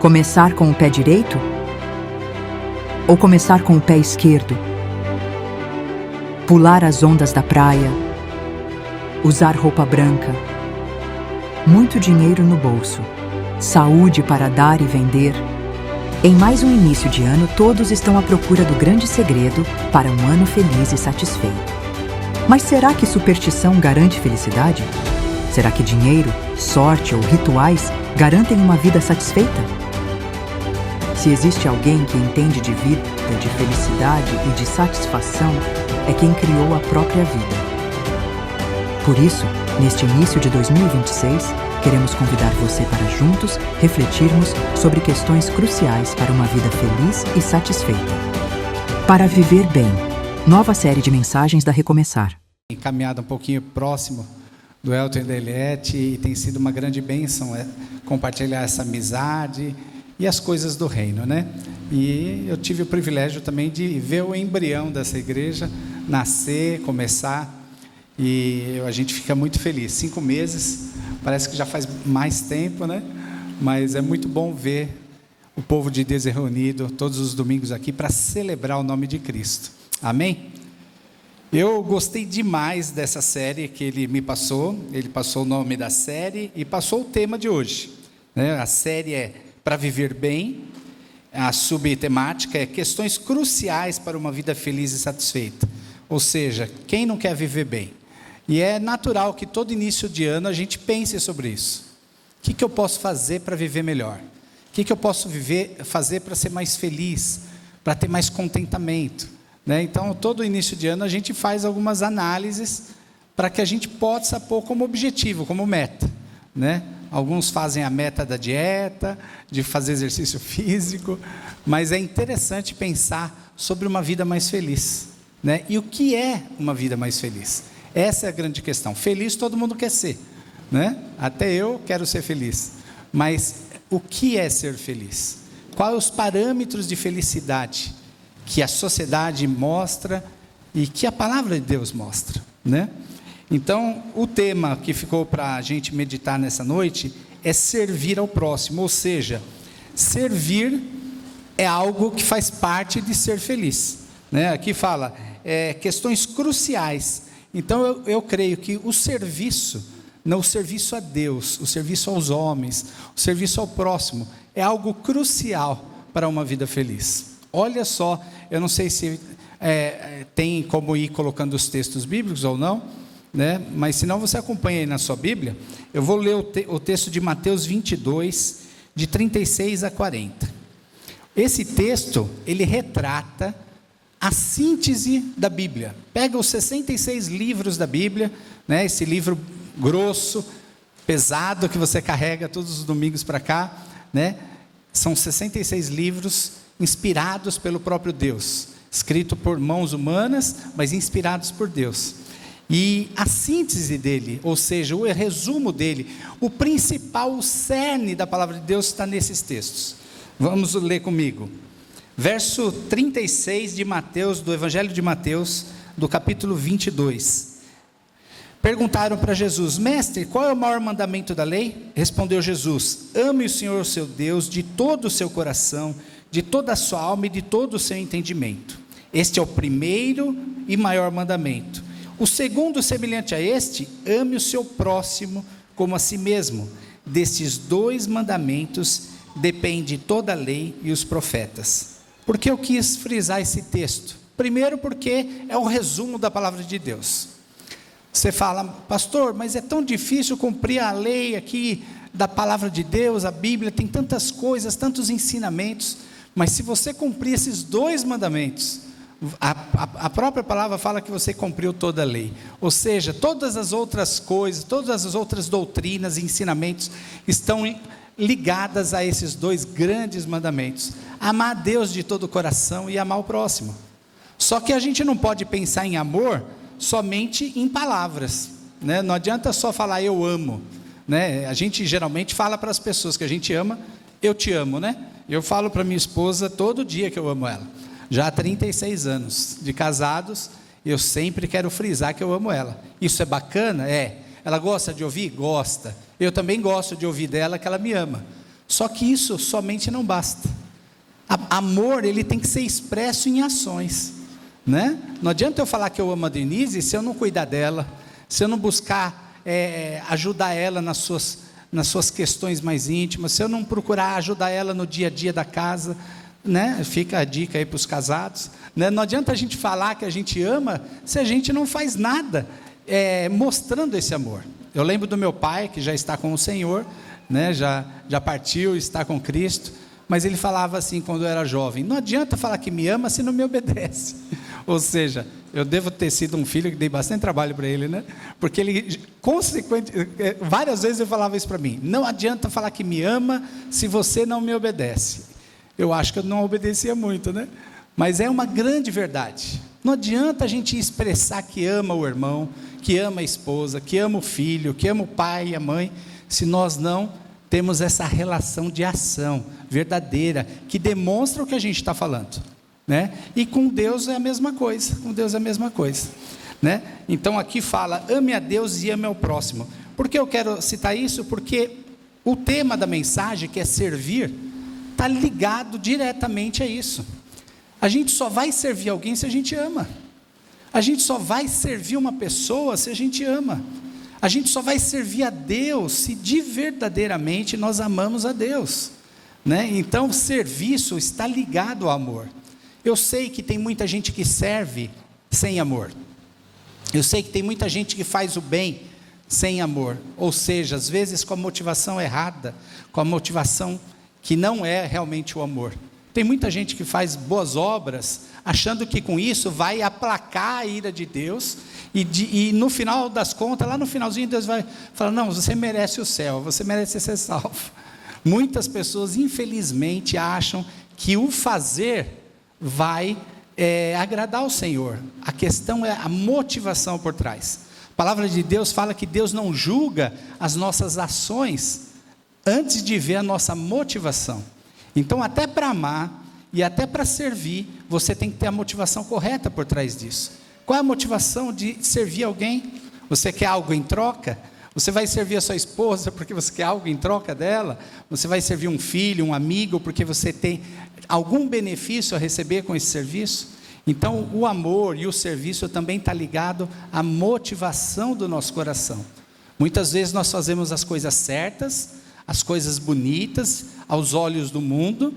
Começar com o pé direito? Ou começar com o pé esquerdo? Pular as ondas da praia? Usar roupa branca? Muito dinheiro no bolso? Saúde para dar e vender? Em mais um início de ano, todos estão à procura do grande segredo para um ano feliz e satisfeito. Mas será que superstição garante felicidade? Será que dinheiro, sorte ou rituais garantem uma vida satisfeita? Se existe alguém que entende de vida, de felicidade e de satisfação, é quem criou a própria vida. Por isso, neste início de 2026, queremos convidar você para juntos refletirmos sobre questões cruciais para uma vida feliz e satisfeita. Para viver bem, nova série de mensagens da Recomeçar. Encaminhado um pouquinho próximo do Elton e da Eliette, e tem sido uma grande bênção compartilhar essa amizade e as coisas do reino, né? E eu tive o privilégio também de ver o embrião dessa igreja nascer, começar, e a gente fica muito feliz. 5 meses, parece que já faz mais tempo, né? Mas é muito bom ver o povo de Deus reunido todos os domingos aqui para celebrar o nome de Cristo. Amém? Eu gostei demais dessa série que ele me passou. Ele passou o nome da série e passou o tema de hoje, né? A série é Para Viver Bem. A subtemática é questões cruciais para uma vida feliz e satisfeita. Ou seja, quem não quer viver bem? E é natural que todo início de ano a gente pense sobre isso. O que eu posso fazer para viver melhor? O que eu posso fazer para ser mais feliz? Para ter mais contentamento? Né? Então, todo início de ano a gente faz algumas análises para que a gente possa pôr como objetivo, como meta, né? Alguns fazem a meta da dieta, de fazer exercício físico, mas é interessante pensar sobre uma vida mais feliz, né? E o que é uma vida mais feliz? Essa é a grande questão. Feliz todo mundo quer ser, né? Até eu quero ser feliz, mas o que é ser feliz? Quais os parâmetros de felicidade que a sociedade mostra e que a palavra de Deus mostra, né? Então, o tema que ficou para a gente meditar nessa noite é servir ao próximo, ou seja, servir é algo que faz parte de ser feliz, né? Aqui fala, questões cruciais. Então, eu creio que o serviço, não o serviço a Deus, o serviço aos homens, o serviço ao próximo, é algo crucial para uma vida feliz. Olha só, eu não sei se tem como ir colocando os textos bíblicos ou não, né? Mas se não, você acompanha aí na sua Bíblia. Eu vou ler o texto de Mateus 22, de 36 a 40. Esse texto, ele retrata a síntese da Bíblia. Pega os 66 livros da Bíblia, né? Esse livro grosso, pesado, que você carrega todos os domingos para cá, né? São 66 livros inspirados pelo próprio Deus, escrito por mãos humanas, mas inspirados por Deus. E a síntese dele, ou seja, o resumo dele, o principal, o cerne da palavra de Deus está nesses textos. Vamos ler comigo. Verso 36 de Mateus, do Evangelho de Mateus, do capítulo 22. Perguntaram para Jesus: Mestre, qual é o maior mandamento da lei? Respondeu Jesus: ame o Senhor seu Deus de todo o seu coração, de toda a sua alma e de todo o seu entendimento. Este é o primeiro e maior mandamento. O segundo, semelhante a este, ame o seu próximo como a si mesmo. Destes 2 mandamentos depende toda a lei e os profetas. Por que eu quis frisar esse texto? Primeiro, porque é o resumo da palavra de Deus. Você fala: pastor, mas é tão difícil cumprir a lei aqui da palavra de Deus, a Bíblia tem tantas coisas, tantos ensinamentos. Mas se você cumprir esses 2 mandamentos, a própria palavra fala que você cumpriu toda a lei. Ou seja, todas as outras coisas, todas as outras doutrinas e ensinamentos estão ligadas a esses 2 grandes mandamentos: amar a Deus de todo o coração e amar o próximo. Só que a gente não pode pensar em amor somente em palavras, né? Não adianta só falar eu amo, né? A gente geralmente fala para as pessoas que a gente ama, eu te amo, né? Eu falo para minha esposa todo dia que eu amo ela. Já há 36 anos de casados, eu sempre quero frisar que eu amo ela. Isso é bacana? É. Ela gosta de ouvir? Gosta. Eu também gosto de ouvir dela que ela me ama. Só que isso somente não basta. Amor, ele tem que ser expresso em ações, né? Não adianta eu falar que eu amo a Denise se eu não cuidar dela, se eu não buscar ajudar ela nas suas questões mais íntimas, se eu não procurar ajudar ela no dia a dia da casa, né? Fica a dica aí para os casados, né? Não adianta a gente falar que a gente ama se a gente não faz nada mostrando esse amor. Eu lembro do meu pai, que já está com o Senhor, né? já partiu, está com Cristo, mas ele falava assim quando eu era jovem: não adianta falar que me ama se não me obedece. Ou seja, eu devo ter sido um filho que dei bastante trabalho para ele, né? Porque ele, várias vezes ele falava isso para mim: não adianta falar que me ama se você não me obedece. Eu acho que eu não obedecia muito, né? Mas é uma grande verdade. Não adianta a gente expressar que ama o irmão, que ama a esposa, que ama o filho, que ama o pai e a mãe, se nós não temos essa relação de ação verdadeira, que demonstra o que a gente está falando, né? E com Deus é a mesma coisa, né? Então aqui fala: ame a Deus e ame ao próximo. Por que eu quero citar isso? Porque o tema da mensagem, que é servir, está ligado diretamente a isso. A gente só vai servir alguém se a gente ama. A gente só vai servir uma pessoa se a gente ama. A gente só vai servir a Deus se de verdadeiramente nós amamos a Deus, né? Então o serviço está ligado ao amor. Eu sei que tem muita gente que serve sem amor. Eu sei que tem muita gente que faz o bem sem amor. Ou seja, às vezes com a motivação errada, com a motivação que não é realmente o amor. Tem muita gente que faz boas obras, achando que com isso vai aplacar a ira de Deus, e no final das contas, lá no finalzinho, Deus vai falar: não, você merece o céu, você merece ser salvo. Muitas pessoas, infelizmente, acham que o fazer vai agradar ao Senhor. A questão é a motivação por trás. A palavra de Deus fala que Deus não julga as nossas ações antes de ver a nossa motivação. Então, até para amar e até para servir, você tem que ter a motivação correta por trás disso. Qual é a motivação de servir alguém? Você quer algo em troca? Você vai servir a sua esposa porque você quer algo em troca dela? Você vai servir um filho, um amigo, porque você tem algum benefício a receber com esse serviço? Então, o amor e o serviço também está ligado à motivação do nosso coração. Muitas vezes nós fazemos as coisas certas, as coisas bonitas aos olhos do mundo,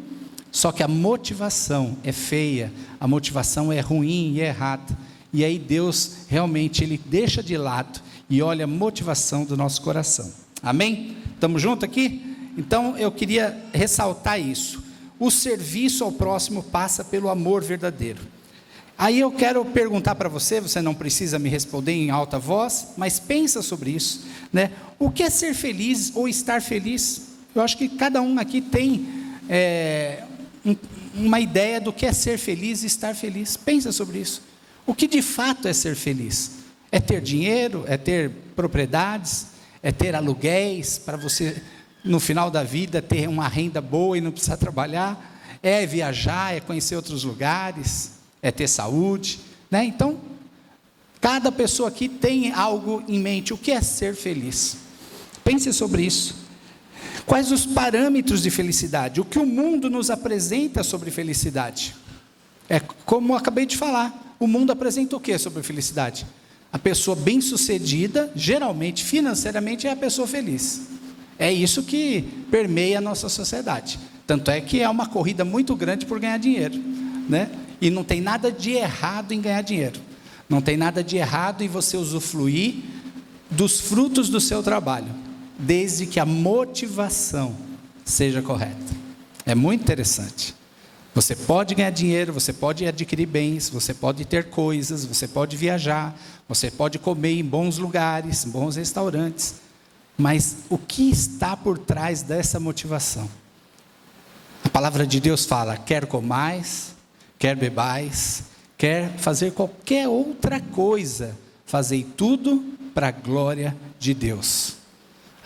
só que a motivação é feia, a motivação é ruim e é errada. E aí Deus realmente ele deixa de lado e olha a motivação do nosso coração. Amém? Estamos juntos aqui? Então eu queria ressaltar isso. O serviço ao próximo passa pelo amor verdadeiro. Aí eu quero perguntar para você, você não precisa me responder em alta voz, mas pensa sobre isso, né? O que é ser feliz ou estar feliz? Eu acho que cada um aqui tem uma ideia do que é ser feliz e estar feliz. Pensa sobre isso. O que de fato é ser feliz? É ter dinheiro? É ter propriedades? É ter aluguéis para você, no final da vida, ter uma renda boa e não precisar trabalhar? É viajar? É conhecer outros lugares? É ter saúde, né? Então, cada pessoa aqui tem algo em mente. O que é ser feliz? Pense sobre isso. Quais os parâmetros de felicidade? O que o mundo nos apresenta sobre felicidade? É como eu acabei de falar. O mundo apresenta o que sobre felicidade? A pessoa bem-sucedida, geralmente, financeiramente, é a pessoa feliz. É isso que permeia a nossa sociedade. Tanto é que é uma corrida muito grande por ganhar dinheiro, né? E não tem nada de errado em ganhar dinheiro. Não tem nada de errado em você usufruir dos frutos do seu trabalho, desde que a motivação seja correta. É muito interessante. Você pode ganhar dinheiro, você pode adquirir bens, você pode ter coisas, você pode viajar, você pode comer em bons lugares, bons restaurantes. Mas o que está por trás dessa motivação? A palavra de Deus fala: quer comais, quer bebais, quer fazer qualquer outra coisa, fazei tudo para a glória de Deus.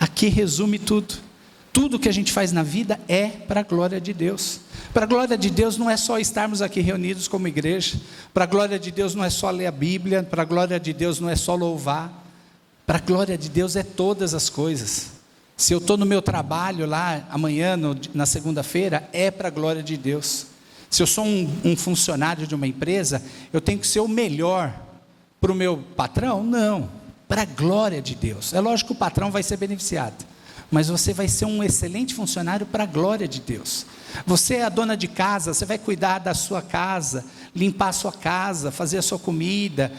Aqui resume tudo. Tudo que a gente faz na vida é para a glória de Deus. Para a glória de Deus não é só estarmos aqui reunidos como igreja. Para a glória de Deus não é só ler a Bíblia. Para a glória de Deus não é só louvar. Para a glória de Deus é todas as coisas. Se eu estou no meu trabalho lá amanhã, na segunda-feira, é para a glória de Deus. Se eu sou um funcionário de uma empresa, eu tenho que ser o melhor para o meu patrão? Não, para a glória de Deus. É lógico que o patrão vai ser beneficiado, mas você vai ser um excelente funcionário para a glória de Deus. Você é a dona de casa, você vai cuidar da sua casa, limpar a sua casa, fazer a sua comida,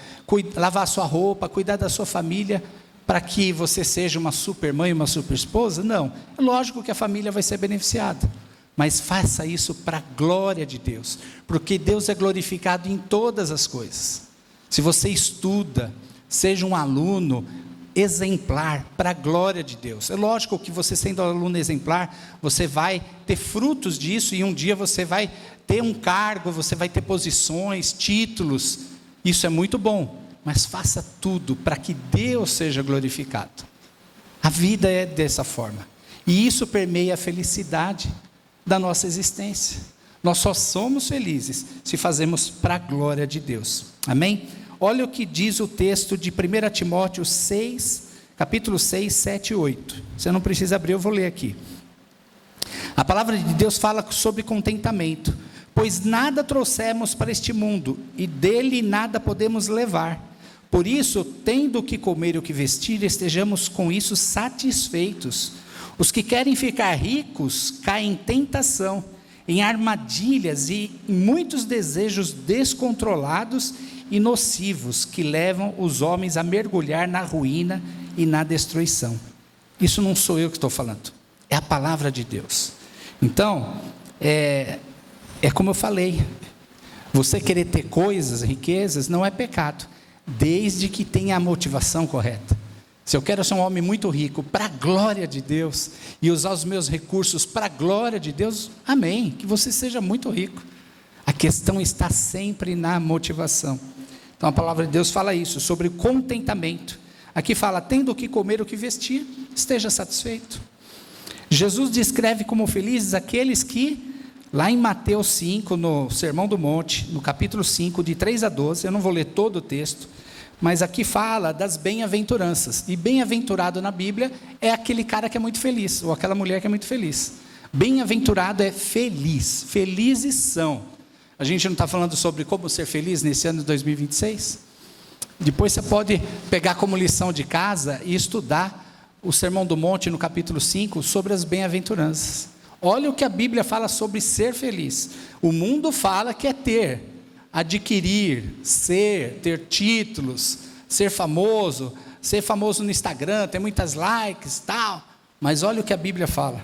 lavar a sua roupa, cuidar da sua família, para que você seja uma super mãe, uma super esposa? Não, é lógico que a família vai ser beneficiada, mas faça isso para a glória de Deus, porque Deus é glorificado em todas as coisas. Se você estuda, seja um aluno exemplar para a glória de Deus. É lógico que você, sendo aluno exemplar, você vai ter frutos disso, e um dia você vai ter um cargo, você vai ter posições, títulos. Isso é muito bom, mas faça tudo para que Deus seja glorificado. A vida é dessa forma, e isso permeia a felicidade da nossa existência. Nós só somos felizes se fazemos para a glória de Deus. Amém? Olha o que diz o texto de 1 Timóteo 6, capítulo 6, 7 e 8. Você não precisa abrir, eu vou ler aqui. A palavra de Deus fala sobre contentamento. Pois nada trouxemos para este mundo, e dele nada podemos levar. Por isso, tendo o que comer e o que vestir, estejamos com isso satisfeitos. Os que querem ficar ricos caem em tentação, em armadilhas e em muitos desejos descontrolados e nocivos, que levam os homens a mergulhar na ruína e na destruição. Isso não sou eu que estou falando, é a palavra de Deus. Então, é como eu falei, você querer ter coisas, riquezas, não é pecado, desde que tenha a motivação correta. Se eu quero ser um homem muito rico para a glória de Deus, e usar os meus recursos para a glória de Deus, amém, que você seja muito rico. A questão está sempre na motivação. Então a palavra de Deus fala isso, sobre contentamento. Aqui fala, tendo o que comer, o que vestir, esteja satisfeito. Jesus descreve como felizes aqueles que, lá em Mateus 5, no Sermão do Monte, no capítulo 5, de 3 a 12, eu não vou ler todo o texto, mas aqui fala das bem-aventuranças, e bem-aventurado na Bíblia é aquele cara que é muito feliz, ou aquela mulher que é muito feliz. Bem-aventurado é feliz, felizes são. A gente não está falando sobre como ser feliz nesse ano de 2026? Depois você pode pegar como lição de casa e estudar o Sermão do Monte no capítulo 5, sobre as bem-aventuranças. Olha o que a Bíblia fala sobre ser feliz. O mundo fala que é ter, adquirir, ter títulos, ser famoso no Instagram, ter muitas likes, tal. Mas olha o que a Bíblia fala.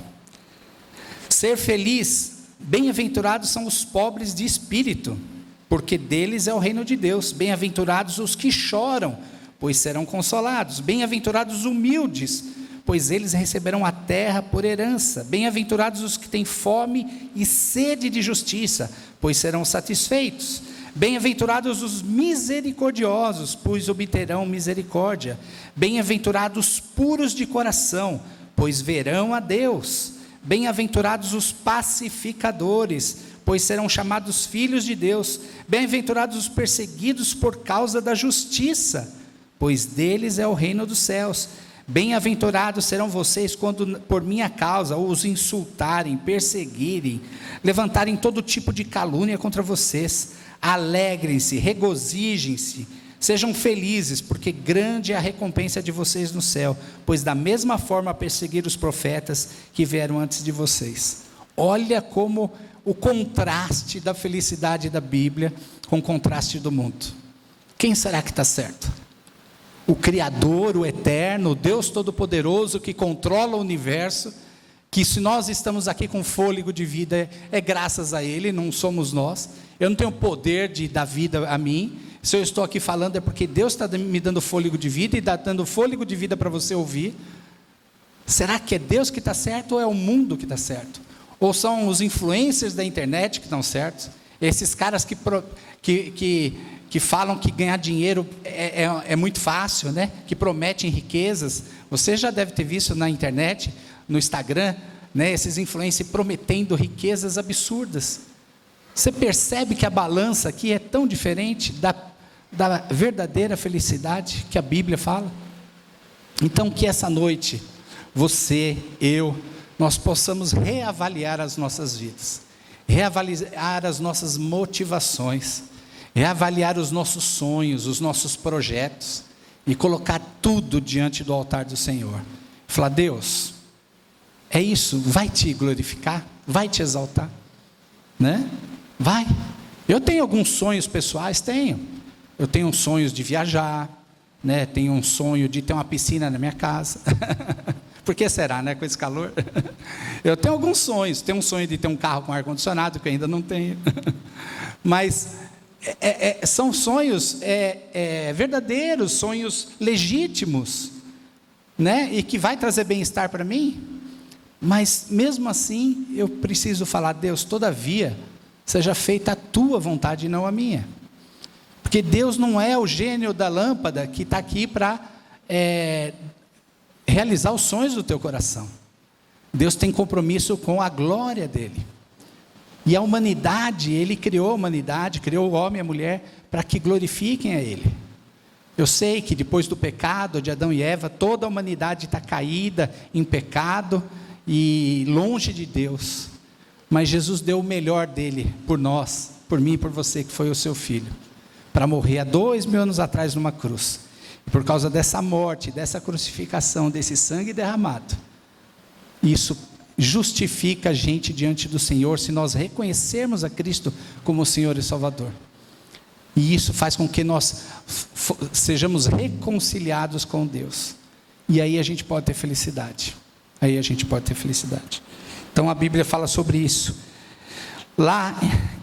Ser feliz, bem-aventurados são os pobres de espírito, porque deles é o reino de Deus. Bem-aventurados os que choram, pois serão consolados. Bem-aventurados os humildes, pois eles receberão a terra por herança. Bem-aventurados os que têm fome e sede de justiça, pois serão satisfeitos. Bem-aventurados os misericordiosos, pois obterão misericórdia. Bem-aventurados puros de coração, pois verão a Deus. Bem-aventurados os pacificadores, pois serão chamados filhos de Deus. Bem-aventurados os perseguidos por causa da justiça, pois deles é o reino dos céus. Bem-aventurados serão vocês quando por minha causa os insultarem, perseguirem, levantarem todo tipo de calúnia contra vocês. Alegrem-se, regozijem-se, sejam felizes, porque grande é a recompensa de vocês no céu, pois da mesma forma perseguiram os profetas que vieram antes de vocês. Olha como o contraste da felicidade da Bíblia com o contraste do mundo. Quem será que está certo? O Criador, o Eterno, o Deus Todo-Poderoso que controla o universo, que se nós estamos aqui com fôlego de vida, é graças a Ele, não somos nós. Eu não tenho poder de dar vida a mim. Se eu estou aqui falando é porque Deus está me dando fôlego de vida, e está dando fôlego de vida para você ouvir. Será que é Deus que está certo, ou é o mundo que está certo? Ou são os influencers da internet que estão certos? Esses caras que falam que ganhar dinheiro é muito fácil, né? Que prometem riquezas. Você já deve ter visto na internet, no Instagram, né? Esses influencers prometendo riquezas absurdas. Você percebe que a balança aqui é tão diferente da verdadeira felicidade que a Bíblia fala? Então que essa noite você, eu, nós possamos reavaliar as nossas vidas, reavaliar as nossas motivações, reavaliar os nossos sonhos, os nossos projetos, e colocar tudo diante do altar do Senhor. Falar: Deus, é isso, vai te glorificar, vai te exaltar, né? Vai. Eu tenho alguns sonhos pessoais, eu tenho sonhos de viajar, né? Tenho um sonho de ter uma piscina na minha casa. Por que será, né? Com esse calor. Eu tenho alguns sonhos, tenho um sonho de ter um carro com ar-condicionado, que eu ainda não tenho. Mas são sonhos verdadeiros, sonhos legítimos, né? E que vai trazer bem-estar para mim. Mas mesmo assim, eu preciso falar: Deus, todavia, seja feita a tua vontade e não a minha. Porque Deus não é o gênio da lâmpada que está aqui para realizar os sonhos do teu coração. Deus tem compromisso com a glória dele. E a humanidade, ele criou a humanidade, criou o homem e a mulher para que glorifiquem a ele. Eu sei que depois do pecado de Adão e Eva, toda a humanidade está caída em pecado e longe de Deus. Mas Jesus deu o melhor dele por nós, por mim e por você, que foi o seu filho, para morrer há 2000 anos atrás numa cruz. E por causa dessa morte, dessa crucificação, desse sangue derramado, isso justifica a gente diante do Senhor, se nós reconhecermos a Cristo como Senhor e Salvador. E isso faz com que nós sejamos reconciliados com Deus. E aí a gente pode ter felicidade. Então a Bíblia fala sobre isso. Lá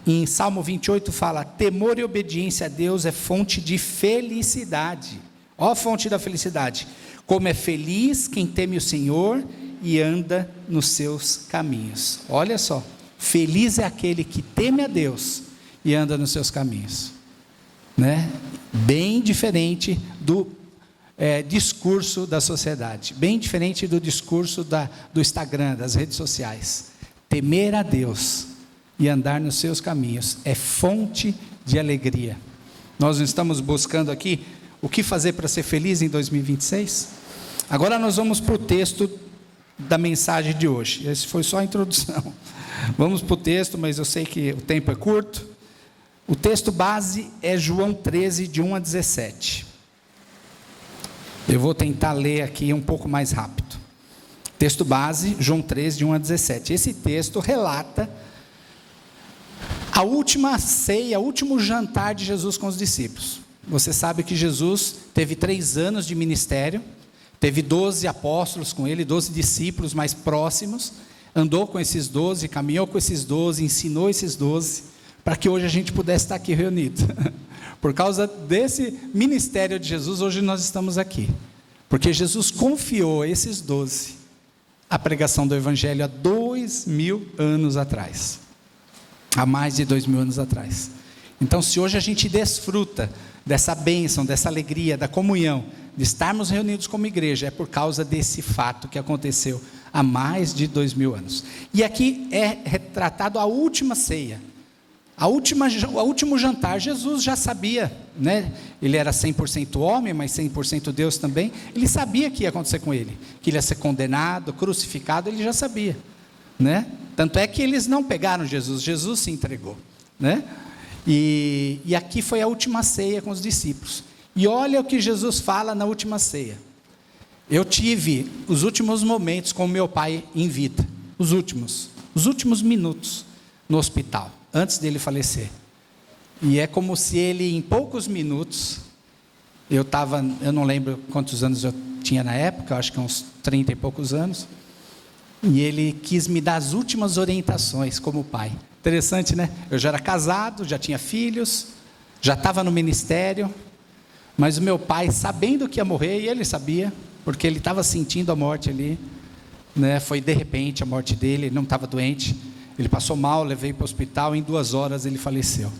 em Salmo 28 fala: temor e obediência a Deus é fonte de felicidade. Ó a fonte da felicidade. Como é feliz quem teme o Senhor e anda nos seus caminhos. Olha só, feliz é aquele que teme a Deus e anda nos seus caminhos, né? Bem diferente do discurso da sociedade, bem diferente do discurso do Instagram, das redes sociais. Temer a Deus e andar nos seus caminhos é fonte de alegria. Nós estamos buscando aqui o que fazer para ser feliz em 2026. Agora nós vamos para o texto da mensagem de hoje. Esse foi só a introdução. Vamos para o texto, mas eu sei que o tempo é curto. O texto base é João 13, de 1 a 17. Eu vou tentar ler aqui um pouco mais rápido. Texto base, João 13, de 1 a 17. Esse texto relata a última ceia, o último jantar de Jesus com os discípulos. Você sabe que Jesus teve 3 anos de ministério, teve 12 apóstolos com ele, 12 discípulos mais próximos, andou com esses 12, caminhou com esses 12, ensinou esses 12, para que hoje a gente pudesse estar aqui reunido. Por causa desse ministério de Jesus, hoje nós estamos aqui. Porque Jesus confiou a esses 12 a pregação do Evangelho há 2000 anos atrás. Há mais de 2000 anos atrás. Então, se hoje a gente desfruta dessa bênção, dessa alegria, da comunhão, de estarmos reunidos como igreja, é por causa desse fato que aconteceu há mais de 2000 anos. E aqui é retratado a última ceia, o último jantar. Jesus já sabia, né? Ele era 100% homem, mas 100% Deus também. Ele sabia que ia acontecer com ele, que ele ia ser condenado, crucificado, ele já sabia, né? Tanto é que eles não pegaram Jesus, Jesus se entregou, né? E aqui foi a última ceia com os discípulos. E olha o que Jesus fala na última ceia: eu tive os últimos momentos com meu pai em vida, os últimos minutos no hospital, antes dele falecer. E é como se ele, em poucos minutos, eu não lembro quantos anos eu tinha na época, acho que uns 30 e poucos anos, e ele quis me dar as últimas orientações como pai. Interessante, né? Eu já era casado, já tinha filhos, já estava no ministério, mas o meu pai, sabendo que ia morrer, e ele sabia, porque ele estava sentindo a morte ali, né? Foi de repente a morte dele, ele não estava doente, ele passou mal, levei para o hospital, em 2 horas ele faleceu.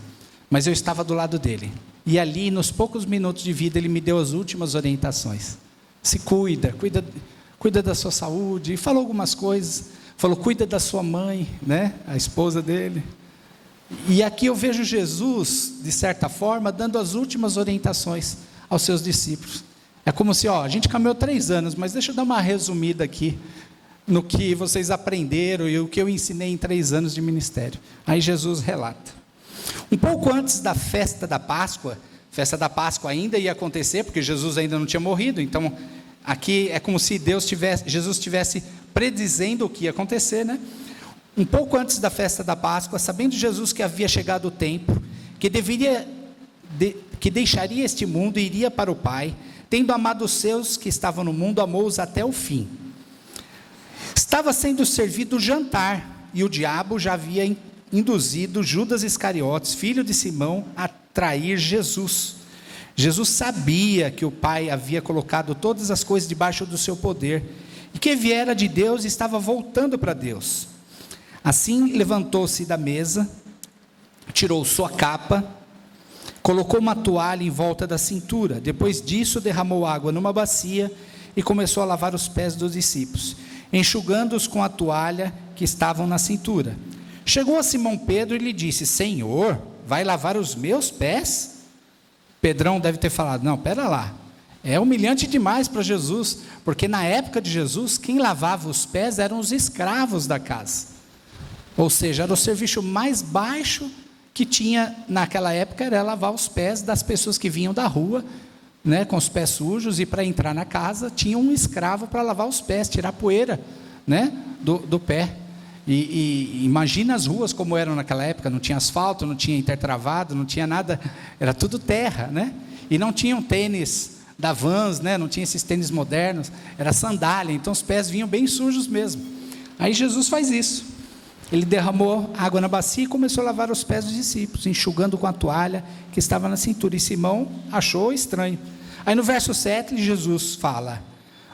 Mas eu estava do lado dele, e ali, nos poucos minutos de vida, ele me deu as últimas orientações. Se cuida da sua saúde, e falou algumas coisas. Falou: cuida da sua mãe, né? A esposa dele. E aqui eu vejo Jesus, de certa forma, dando as últimas orientações aos seus discípulos. É como se, a gente caminhou 3 anos, mas deixa eu dar uma resumida aqui no que vocês aprenderam e o que eu ensinei em 3 anos de ministério. Aí Jesus relata. Um pouco antes da festa da Páscoa ainda ia acontecer, porque Jesus ainda não tinha morrido, então aqui é como se Jesus estivesse predizendo o que ia acontecer, né? Um pouco antes da festa da Páscoa, sabendo Jesus que havia chegado o tempo, que deixaria este mundo e iria para o Pai, tendo amado os seus que estavam no mundo, amou-os até o fim. Estava sendo servido o jantar, e o diabo já havia induzido Judas Iscariotes, filho de Simão, a trair Jesus. Jesus sabia que o Pai havia colocado todas as coisas debaixo do seu poder, e que viera de Deus e estava voltando para Deus. Assim levantou-se da mesa, tirou sua capa, colocou uma toalha em volta da cintura. Depois disso, derramou água numa bacia e começou a lavar os pés dos discípulos, enxugando-os com a toalha que estavam na cintura. Chegou a Simão Pedro e lhe disse: Senhor, vai lavar os meus pés? Pedrão deve ter falado: não, pera lá, é humilhante demais para Jesus, porque na época de Jesus, quem lavava os pés eram os escravos da casa, ou seja, era o serviço mais baixo que tinha naquela época, era lavar os pés das pessoas que vinham da rua, né, com os pés sujos, e para entrar na casa, tinha um escravo para lavar os pés, tirar a poeira, né, do pé. E imagina as ruas como eram naquela época, não tinha asfalto, não tinha intertravado, não tinha nada, era tudo terra, né, e não tinham tênis da Vans, né, não tinha esses tênis modernos, era sandália, então os pés vinham bem sujos mesmo. Aí Jesus faz isso. Ele derramou água na bacia e começou a lavar os pés dos discípulos, enxugando com a toalha que estava na cintura. E Simão achou estranho. Aí no verso 7, Jesus fala: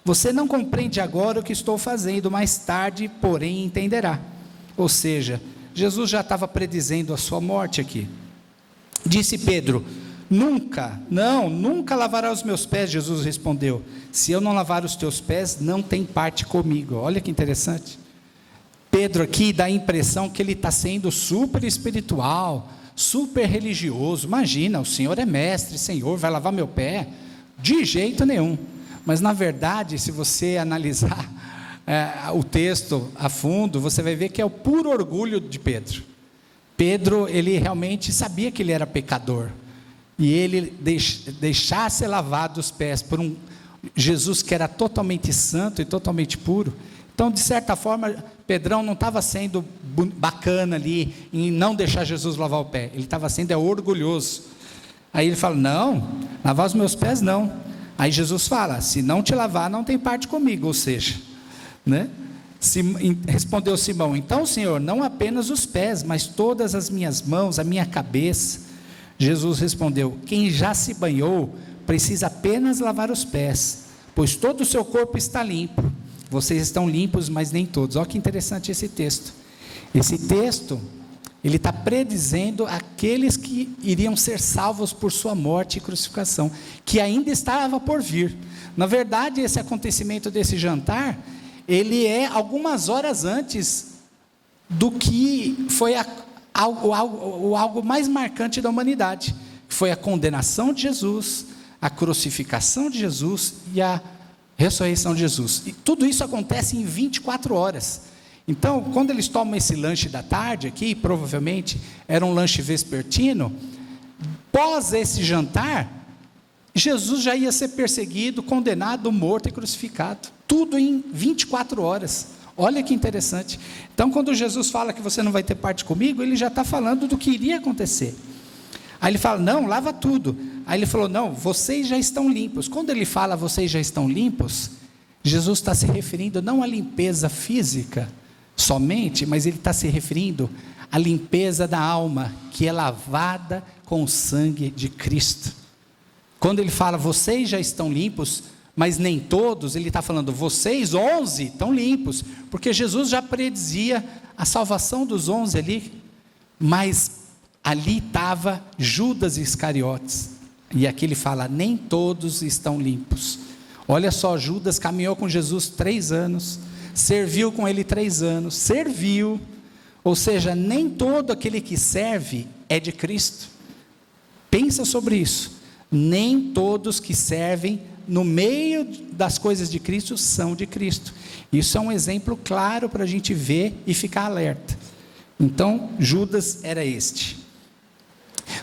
você não compreende agora o que estou fazendo, mais tarde, porém, entenderá. Ou seja, Jesus já estava predizendo a sua morte aqui. Disse Pedro: nunca lavará os meus pés. Jesus respondeu: se eu não lavar os teus pés, não tem parte comigo. Olha que interessante. Pedro aqui dá a impressão que ele está sendo super espiritual, super religioso. Imagina, o Senhor é mestre, Senhor, vai lavar meu pé? De jeito nenhum. Mas na verdade, se você analisar o texto a fundo, você vai ver que é o puro orgulho de Pedro. Pedro, ele realmente sabia que ele era pecador, e ele deixar ser lavado os pés por um Jesus que era totalmente santo e totalmente puro. Então, de certa forma, Pedrão não estava sendo bacana ali em não deixar Jesus lavar o pé, ele estava sendo orgulhoso. Aí ele fala: não, lavar os meus pés não. Aí Jesus fala: se não te lavar, não tem parte comigo. Ou seja, né? Respondeu Simão: então, Senhor, não apenas os pés, mas todas as minhas mãos, a minha cabeça. Jesus respondeu: quem já se banhou, precisa apenas lavar os pés, pois todo o seu corpo está limpo. Vocês estão limpos, mas nem todos. Olha que interessante esse texto. Esse texto, ele está predizendo aqueles que iriam ser salvos por sua morte e crucificação, que ainda estava por vir. Na verdade, esse acontecimento desse jantar, ele é algumas horas antes do que foi algo mais marcante da humanidade, que foi a condenação de Jesus, a crucificação de Jesus e a ressurreição de Jesus. E tudo isso acontece em 24 horas. Então, quando eles tomam esse lanche da tarde aqui, provavelmente era um lanche vespertino, pós esse jantar, Jesus já ia ser perseguido, condenado, morto e crucificado. Tudo em 24 horas. Olha que interessante. Então, quando Jesus fala que você não vai ter parte comigo, ele já está falando do que iria acontecer. Aí ele fala: não, lava tudo. Aí ele falou: não, vocês já estão limpos. Quando ele fala vocês já estão limpos, Jesus está se referindo não à limpeza física somente, mas ele está se referindo à limpeza da alma, que é lavada com o sangue de Cristo. Quando ele fala vocês já estão limpos, mas nem todos, ele está falando vocês 11 estão limpos, porque Jesus já predizia a salvação dos 11 ali, mas ali estava Judas Iscariotes, e aqui ele fala: nem todos estão limpos. Olha só, Judas caminhou com Jesus 3 anos, serviu com ele 3 anos, ou seja, nem todo aquele que serve é de Cristo. Pensa sobre isso, nem todos que servem no meio das coisas de Cristo, são de Cristo. Isso é um exemplo claro para a gente ver e ficar alerta. Então, Judas era este.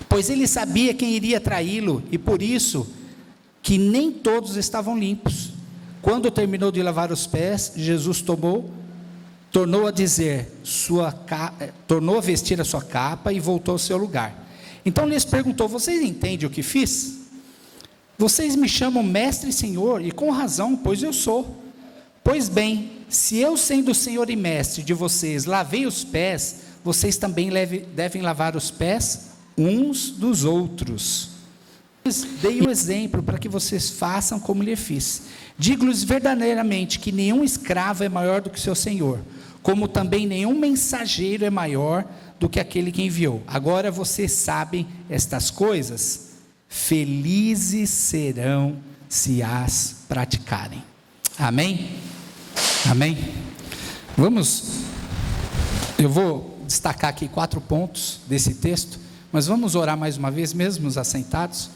Pois ele sabia quem iria traí-lo, e por isso que nem todos estavam limpos. Quando terminou de lavar os pés, Jesus tornou a vestir a sua capa e voltou ao seu lugar. Então lhes perguntou: vocês entendem o que fiz? Vocês me chamam mestre e senhor, e com razão, pois eu sou. Pois bem, se eu, sendo Senhor e mestre de vocês, lavei os pés, vocês também devem lavar os pés uns dos outros. Dei o exemplo para que vocês façam como lhe fiz. Digo-lhes verdadeiramente que nenhum escravo é maior do que seu senhor, como também nenhum mensageiro é maior do que aquele que enviou. Agora vocês sabem estas coisas, felizes serão se as praticarem. Amém? Amém? Eu vou destacar aqui 4 pontos desse texto, mas vamos orar mais uma vez, mesmo assentados.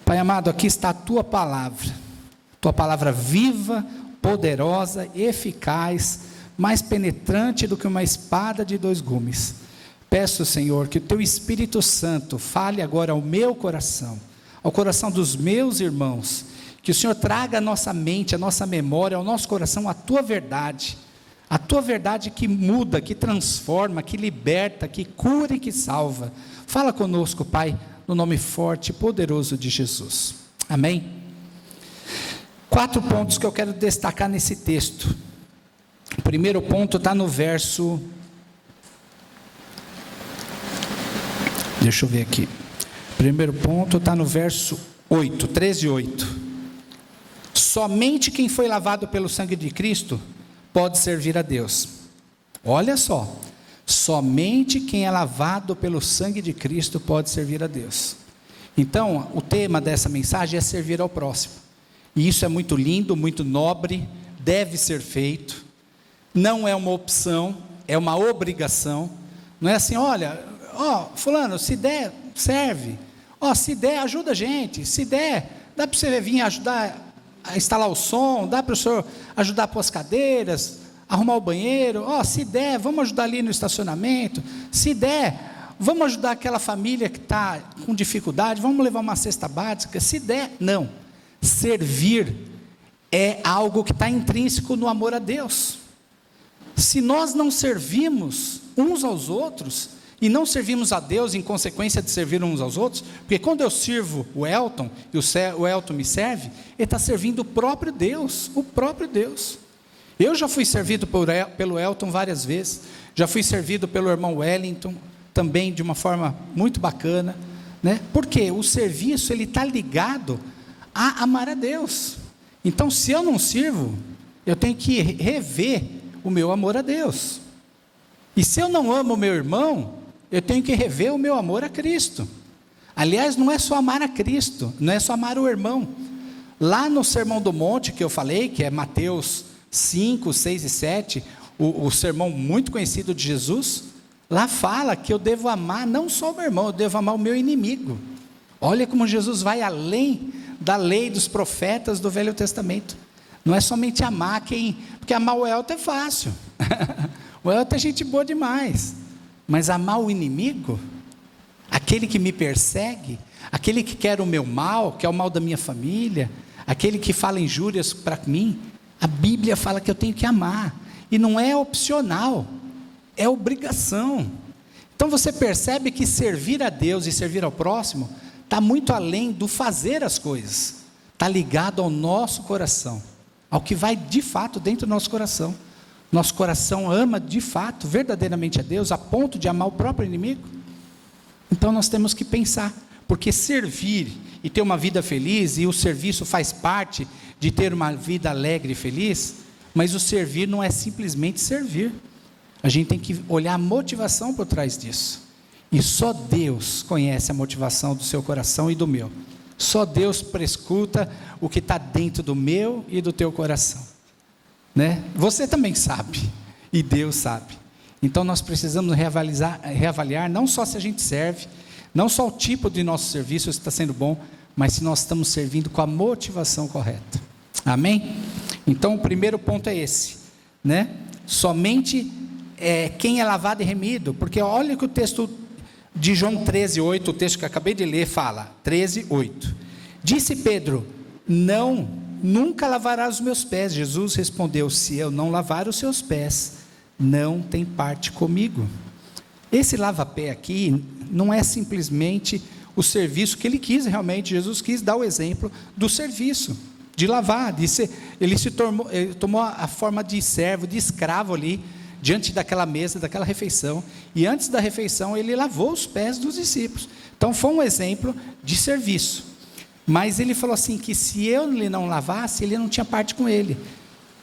Pai amado, aqui está a Tua palavra viva, poderosa, eficaz, mais penetrante do que uma espada de 2 gumes. Peço, Senhor, que o Teu Espírito Santo fale agora ao meu coração, ao coração dos meus irmãos, que o Senhor traga à nossa mente, à nossa memória, ao nosso coração a Tua verdade que muda, que transforma, que liberta, que cura e que salva. Fala conosco, Pai, no nome forte e poderoso de Jesus. Amém? 4 pontos que eu quero destacar nesse texto. O primeiro ponto está no verso... Deixa eu ver aqui. O primeiro ponto está no verso 8, 13:8. Somente quem foi lavado pelo sangue de Cristo pode servir a Deus. Olha só. Somente quem é lavado pelo sangue de Cristo pode servir a Deus. Então, o tema dessa mensagem é servir ao próximo. E isso é muito lindo, muito nobre, deve ser feito. Não é uma opção, é uma obrigação. Não é assim, olha, fulano, se der, serve. Se der, ajuda a gente. Se der, dá para você vir ajudar a instalar o som, dá para o senhor ajudar a pôr as cadeiras, arrumar o banheiro. Se der, vamos ajudar ali no estacionamento. Se der, vamos ajudar aquela família que está com dificuldade, vamos levar uma cesta básica. Se der, não. Servir é algo que está intrínseco no amor a Deus. Se nós não servimos uns aos outros, e não servimos a Deus em consequência de servir uns aos outros, porque quando eu sirvo o Elton, e o Elton me serve, ele está servindo o próprio Deus, Eu já fui servido pelo Elton várias vezes, já fui servido pelo irmão Wellington, também de uma forma muito bacana, né? Porque o serviço, ele está ligado a amar a Deus. Então, se eu não sirvo, eu tenho que rever o meu amor a Deus. E se eu não amo o meu irmão, eu tenho que rever o meu amor a Cristo. Aliás, não é só amar a Cristo, não é só amar o irmão. Lá no Sermão do Monte, que eu falei, que é Mateus 5, 6 e 7, o sermão muito conhecido de Jesus, lá fala que eu devo amar não só o meu irmão, eu devo amar o meu inimigo. Olha como Jesus vai além da lei dos profetas do Velho Testamento. Não é somente amar porque amar o Elton é fácil. O Elton é gente boa demais. Mas amar o inimigo, aquele que me persegue, aquele que quer o meu mal, que é o mal da minha família, aquele que fala injúrias para mim, a Bíblia fala que eu tenho que amar. E não é opcional, é obrigação. Então você percebe que servir a Deus e servir ao próximo está muito além do fazer as coisas. Está ligado ao nosso coração, ao que vai de fato dentro do nosso coração. Nosso coração ama de fato, verdadeiramente a Deus, a ponto de amar o próprio inimigo? Então nós temos que pensar, porque servir e ter uma vida feliz, e o serviço faz parte de ter uma vida alegre e feliz, mas o servir não é simplesmente servir. A gente tem que olhar a motivação por trás disso. E só Deus conhece a motivação do seu coração e do meu. Só Deus prescruta o que está dentro do meu e do teu coração. Né? Você também sabe, e Deus sabe. Então nós precisamos reavaliar não só se a gente serve, não só o tipo de nosso serviço está sendo bom, mas se nós estamos servindo com a motivação correta. Amém? Então o primeiro ponto é esse, né? Somente quem é lavado e remido, porque olha que o texto de João 13:8, o texto que eu acabei de ler fala, 13:8, disse Pedro, não, nunca lavarás os meus pés. Jesus respondeu, se eu não lavar os seus pés, não tem parte comigo. Esse lava-pé aqui não é simplesmente o serviço que ele quis realmente, Jesus quis dar o exemplo do serviço, de lavar, ele tomou a forma de servo, de escravo ali, diante daquela mesa, daquela refeição, e antes da refeição ele lavou os pés dos discípulos. Então foi um exemplo de serviço, mas ele falou assim, que se ele não lavasse, ele não tinha parte com ele.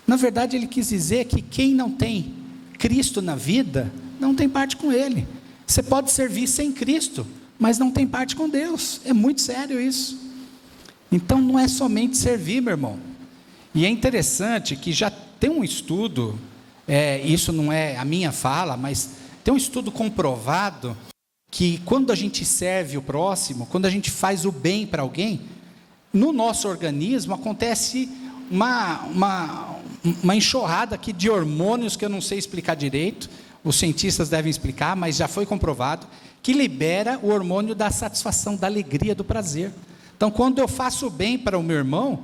Na verdade ele quis dizer que quem não tem Cristo na vida, não tem parte com ele. Você pode servir sem Cristo, mas não tem parte com Deus. É muito sério isso. Então não é somente servir, meu irmão. E é interessante que já tem um estudo, isso não é a minha fala, mas tem um estudo comprovado, que quando a gente serve o próximo, quando a gente faz o bem para alguém, no nosso organismo acontece uma enxurrada aqui de hormônios que eu não sei explicar direito, os cientistas devem explicar, mas já foi comprovado, que libera o hormônio da satisfação, da alegria, do prazer. Então quando eu faço o bem para o meu irmão,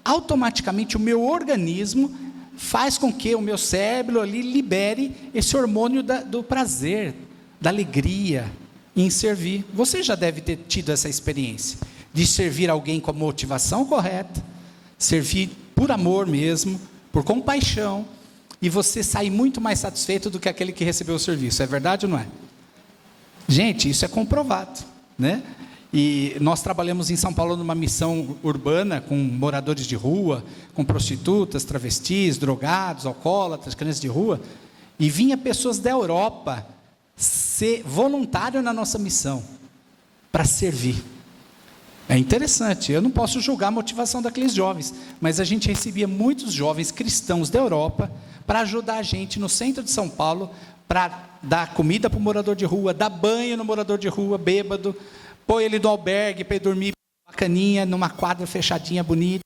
automaticamente o meu organismo faz com que o meu cérebro ali libere esse hormônio do prazer, da alegria em servir. Você já deve ter tido essa experiência, de servir alguém com a motivação correta, servir por amor mesmo, por compaixão, e você sair muito mais satisfeito do que aquele que recebeu o serviço. É verdade ou não é? Gente, isso é comprovado, né? E nós trabalhamos em São Paulo numa missão urbana com moradores de rua, com prostitutas, travestis, drogados, alcoólatras, crianças de rua, e vinha pessoas da Europa ser voluntário na nossa missão, para servir. É interessante, eu não posso julgar a motivação daqueles jovens, mas a gente recebia muitos jovens cristãos da Europa para ajudar a gente no centro de São Paulo, para dar comida para o morador de rua, dar banho no morador de rua, bêbado, pôr ele no albergue para ele dormir bacaninha, numa quadra fechadinha, bonita,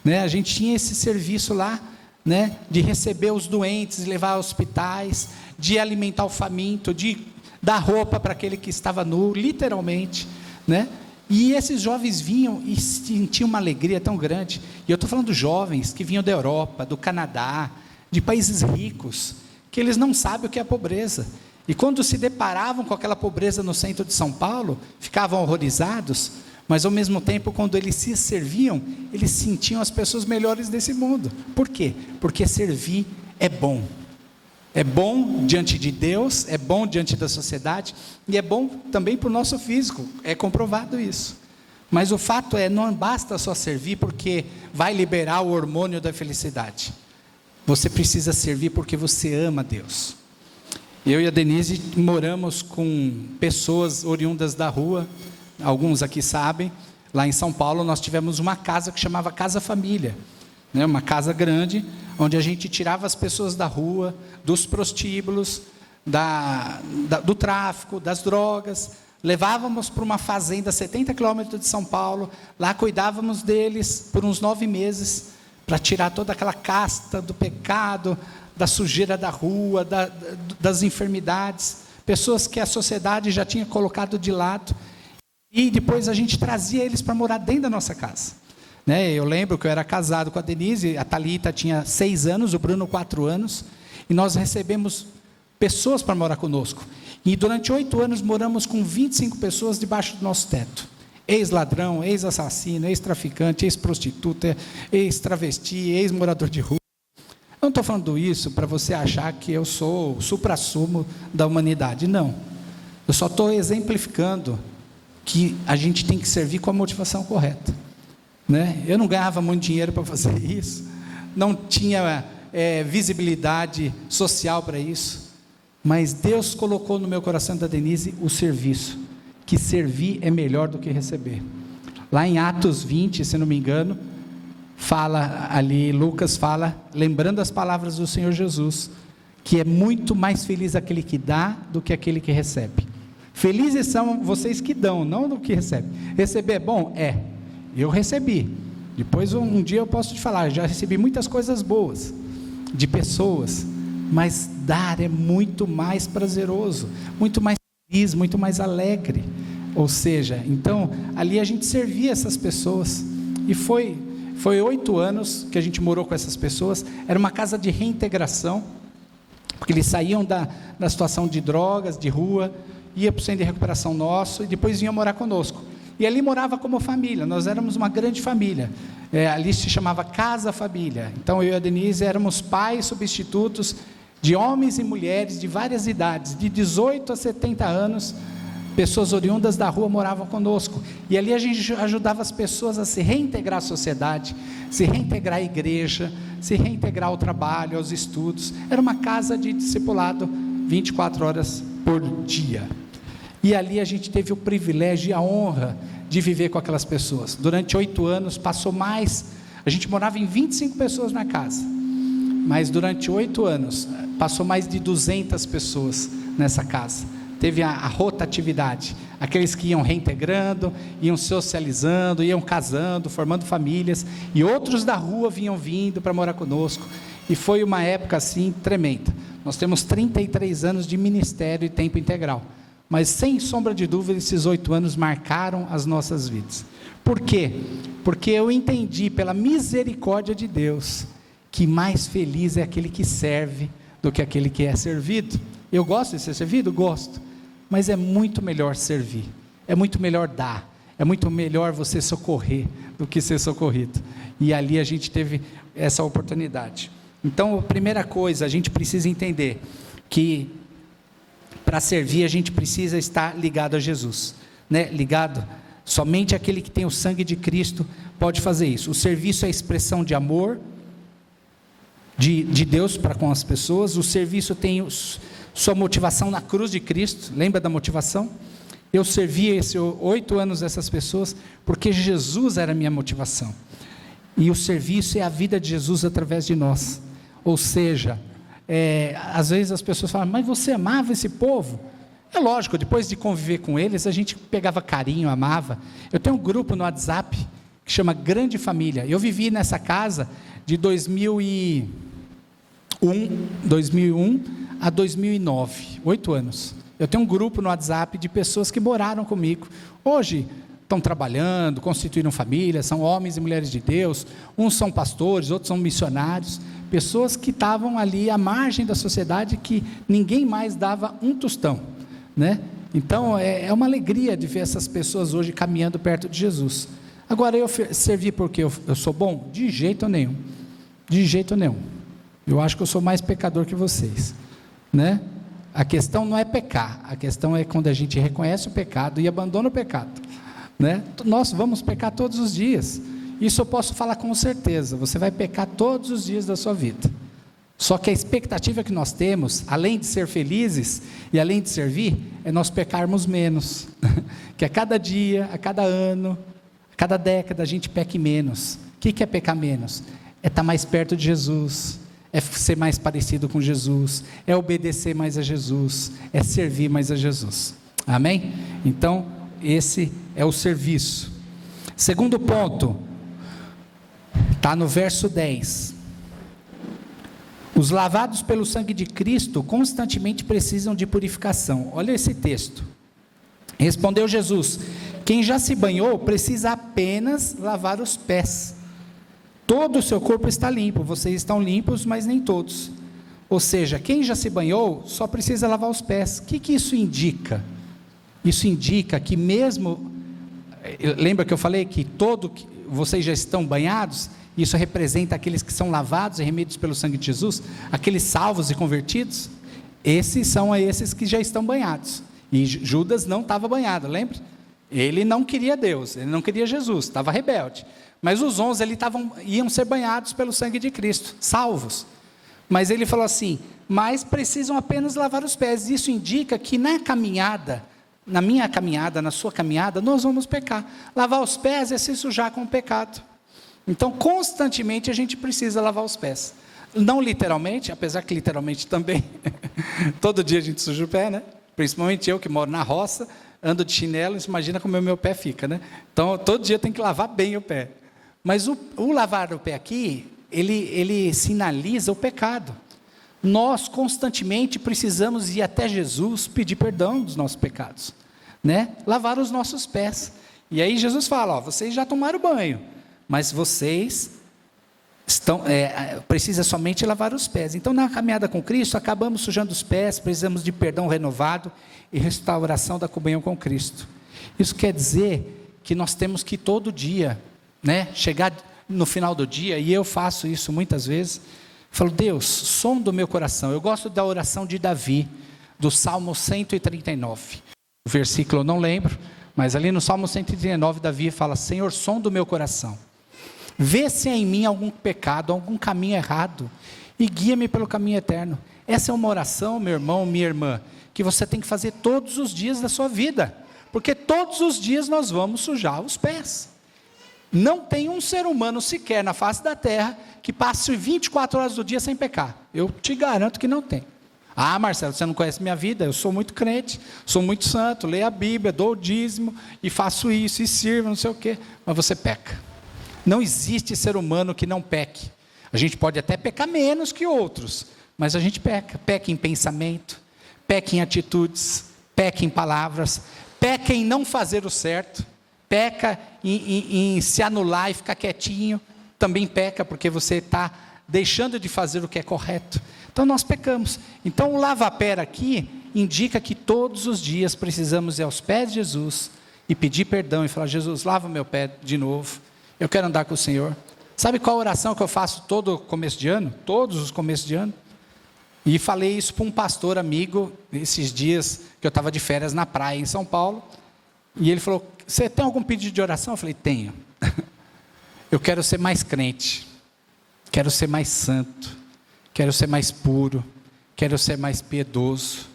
né? A gente tinha esse serviço lá, né? De receber os doentes, levar a hospitais, de alimentar o faminto, de dar roupa para aquele que estava nu, literalmente, né? E esses jovens vinham e sentiam uma alegria tão grande, e eu estou falando dos jovens que vinham da Europa, do Canadá, de países ricos, que eles não sabem o que é a pobreza, e quando se deparavam com aquela pobreza no centro de São Paulo, ficavam horrorizados, mas ao mesmo tempo, quando eles se serviam, eles sentiam as pessoas melhores desse mundo. Por quê? Porque servir é bom diante de Deus, é bom diante da sociedade, e é bom também para o nosso físico, é comprovado isso. Mas o fato é, não basta só servir porque vai liberar o hormônio da felicidade. Você precisa servir porque você ama Deus. Eu e a Denise moramos com pessoas oriundas da rua, alguns aqui sabem, lá em São Paulo nós tivemos uma casa que chamava Casa Família, né? Uma casa grande, onde a gente tirava as pessoas da rua, dos prostíbulos, do tráfico, das drogas, levávamos para uma fazenda a 70 quilômetros de São Paulo, lá cuidávamos deles por uns 9 meses, para tirar toda aquela casta do pecado, da sujeira da rua, das enfermidades, pessoas que a sociedade já tinha colocado de lado, e depois a gente trazia eles para morar dentro da nossa casa, né? Eu lembro que eu era casado com a Denise, a Thalita tinha 6 anos, o Bruno 4 anos, e nós recebemos pessoas para morar conosco, e durante 8 anos moramos com 25 pessoas debaixo do nosso teto, ex-ladrão, ex-assassino, ex-traficante, ex-prostituta, ex-travesti, ex-morador de rua. Eu não estou falando isso para você achar que eu sou o suprassumo da humanidade, não. Eu só estou exemplificando que a gente tem que servir com a motivação correta, né? Eu não ganhava muito dinheiro para fazer isso, não tinha visibilidade social para isso, mas Deus colocou no meu coração da Denise o serviço, que servir é melhor do que receber. Lá em Atos 20, se não me engano, fala ali, Lucas fala, lembrando as palavras do Senhor Jesus, que é muito mais feliz aquele que dá do que aquele que recebe. Felizes são vocês que dão, não do que recebem. Receber é bom? É. eu recebi. Depois um dia eu posso te falar, já recebi muitas coisas boas de pessoas, mas dar é muito mais prazeroso, muito mais feliz, muito mais alegre. Ou seja, então ali a gente servia essas pessoas, e foi 8 anos que a gente morou com essas pessoas. Era uma casa de reintegração, porque eles saíam da situação de drogas, de rua, ia para o centro de recuperação nosso, e depois vinham morar conosco, e ali morava como família. Nós éramos uma grande família, ali se chamava Casa Família. Então eu e a Denise éramos pais substitutos de homens e mulheres de várias idades, de 18 a 70 anos, pessoas oriundas da rua moravam conosco, e ali a gente ajudava as pessoas a se reintegrar à sociedade, se reintegrar à igreja, se reintegrar ao trabalho, aos estudos. Era uma casa de discipulado 24 horas por dia, e ali a gente teve o privilégio e a honra de viver com aquelas pessoas. Durante 8 anos, passou mais, a gente morava em 25 pessoas na casa, mas durante 8 anos, passou mais de 200 pessoas nessa casa. Teve a rotatividade, aqueles que iam reintegrando, iam socializando, iam casando, formando famílias, e outros da rua vinham vindo para morar conosco, e foi uma época assim tremenda. Nós temos 33 anos de ministério e tempo integral, mas sem sombra de dúvida esses 8 anos marcaram as nossas vidas. Por quê? Porque eu entendi pela misericórdia de Deus, que mais feliz é aquele que serve do que aquele que é servido. Eu gosto de ser servido? Gosto, mas é muito melhor servir, é muito melhor dar, é muito melhor você socorrer do que ser socorrido, e ali a gente teve essa oportunidade. Então a primeira coisa, a gente precisa entender que para servir a gente precisa estar ligado a Jesus, né? Ligado, somente aquele que tem o sangue de Cristo pode fazer isso. O serviço é a expressão de amor de Deus para com as pessoas. O serviço tem sua motivação na cruz de Cristo. Lembra da motivação? Eu servi esses 8 anos essas pessoas porque Jesus era a minha motivação, e o serviço é a vida de Jesus através de nós. Ou seja, às vezes as pessoas falam, mas você amava esse povo? É lógico, depois de conviver com eles, a gente pegava carinho, amava. Eu tenho um grupo no WhatsApp que chama Grande Família. Eu vivi nessa casa de 2001 a 2009, 8 anos. Eu tenho um grupo no WhatsApp de pessoas que moraram comigo. Hoje estão trabalhando, constituíram família, são homens e mulheres de Deus. Uns são pastores, outros são missionários. Pessoas que estavam ali à margem da sociedade, que ninguém mais dava um tostão, né? Então é uma alegria de ver essas pessoas hoje caminhando perto de Jesus. Agora, eu servi porque eu sou bom? De jeito nenhum, de jeito nenhum. Eu acho que eu sou mais pecador que vocês, né? A questão não é pecar, a questão é quando a gente reconhece o pecado e abandona o pecado, né? Nós vamos pecar todos os dias, isso eu posso falar com certeza. Você vai pecar todos os dias da sua vida, só que a expectativa que nós temos, além de ser felizes e além de servir, é nós pecarmos menos, que a cada dia, a cada ano, a cada década a gente peque menos. O que é pecar menos? É estar mais perto de Jesus, é ser mais parecido com Jesus, é obedecer mais a Jesus, é servir mais a Jesus. Amém? Então esse é o serviço. Segundo ponto, está no verso 10. Os lavados pelo sangue de Cristo constantemente precisam de purificação. Olha esse texto. Respondeu Jesus: quem já se banhou precisa apenas lavar os pés. Todo o seu corpo está limpo. Vocês estão limpos, mas nem todos. Ou seja, quem já se banhou só precisa lavar os pés. O que isso indica? Isso indica que mesmo, lembra que eu falei que vocês já estão banhados? Isso representa aqueles que são lavados e remidos pelo sangue de Jesus, aqueles salvos e convertidos. Esses são esses que já estão banhados. E Judas não estava banhado, lembra? Ele não queria Deus, ele não queria Jesus, estava rebelde. Mas os 11 iam ser banhados pelo sangue de Cristo, salvos. Mas ele falou assim, mas precisam apenas lavar os pés. Isso indica que na caminhada, na minha caminhada, na sua caminhada, nós vamos pecar. Lavar os pés é se sujar com o pecado. Então, constantemente a gente precisa lavar os pés. Não literalmente, apesar que literalmente também. Todo dia a gente suja o pé, né? Principalmente eu que moro na roça, ando de chinelo, imagina como o meu pé fica, né? Então, todo dia eu tenho que lavar bem o pé. Mas o lavar o pé aqui, ele sinaliza o pecado. Nós constantemente precisamos ir até Jesus pedir perdão dos nossos pecados, né? Lavar os nossos pés. E aí Jesus fala, vocês já tomaram banho, mas vocês precisa somente lavar os pés. Então, na caminhada com Cristo, acabamos sujando os pés, precisamos de perdão renovado e restauração da comunhão com Cristo. Isso quer dizer que nós temos que todo dia, né, chegar no final do dia, e eu faço isso muitas vezes, falo, Deus, sonda o meu coração. Eu gosto da oração de Davi, do Salmo 139. O versículo eu não lembro, mas ali no Salmo 139, Davi fala, Senhor, sonda o meu coração. Vê se há em mim algum pecado, algum caminho errado, e guia-me pelo caminho eterno. Essa é uma oração, meu irmão, minha irmã, que você tem que fazer todos os dias da sua vida, porque todos os dias nós vamos sujar os pés. Não tem um ser humano sequer na face da terra que passe 24 horas do dia sem pecar. Eu te garanto que não tem. Ah, Marcelo, você não conhece minha vida? Eu sou muito crente, sou muito santo, leio a Bíblia, dou o dízimo, e faço isso, e sirvo, não sei o quê, mas você peca. Não existe ser humano que não peque. A gente pode até pecar menos que outros, mas a gente peca. Peca em pensamento, peca em atitudes, peca em palavras, peca em não fazer o certo, peca em se anular e ficar quietinho, também peca porque você está deixando de fazer o que é correto. Então nós pecamos. Então o lava-pé aqui indica que todos os dias precisamos ir aos pés de Jesus e pedir perdão e falar, Jesus, lava meu pé de novo. Eu quero andar com o Senhor. Sabe qual a oração que eu faço todo começo de ano? Todos os começos de ano. E falei isso para um pastor amigo, esses dias que eu estava de férias na praia em São Paulo. E ele falou, você tem algum pedido de oração? Eu falei, tenho. Eu quero ser mais crente. Quero ser mais santo. Quero ser mais puro. Quero ser mais piedoso.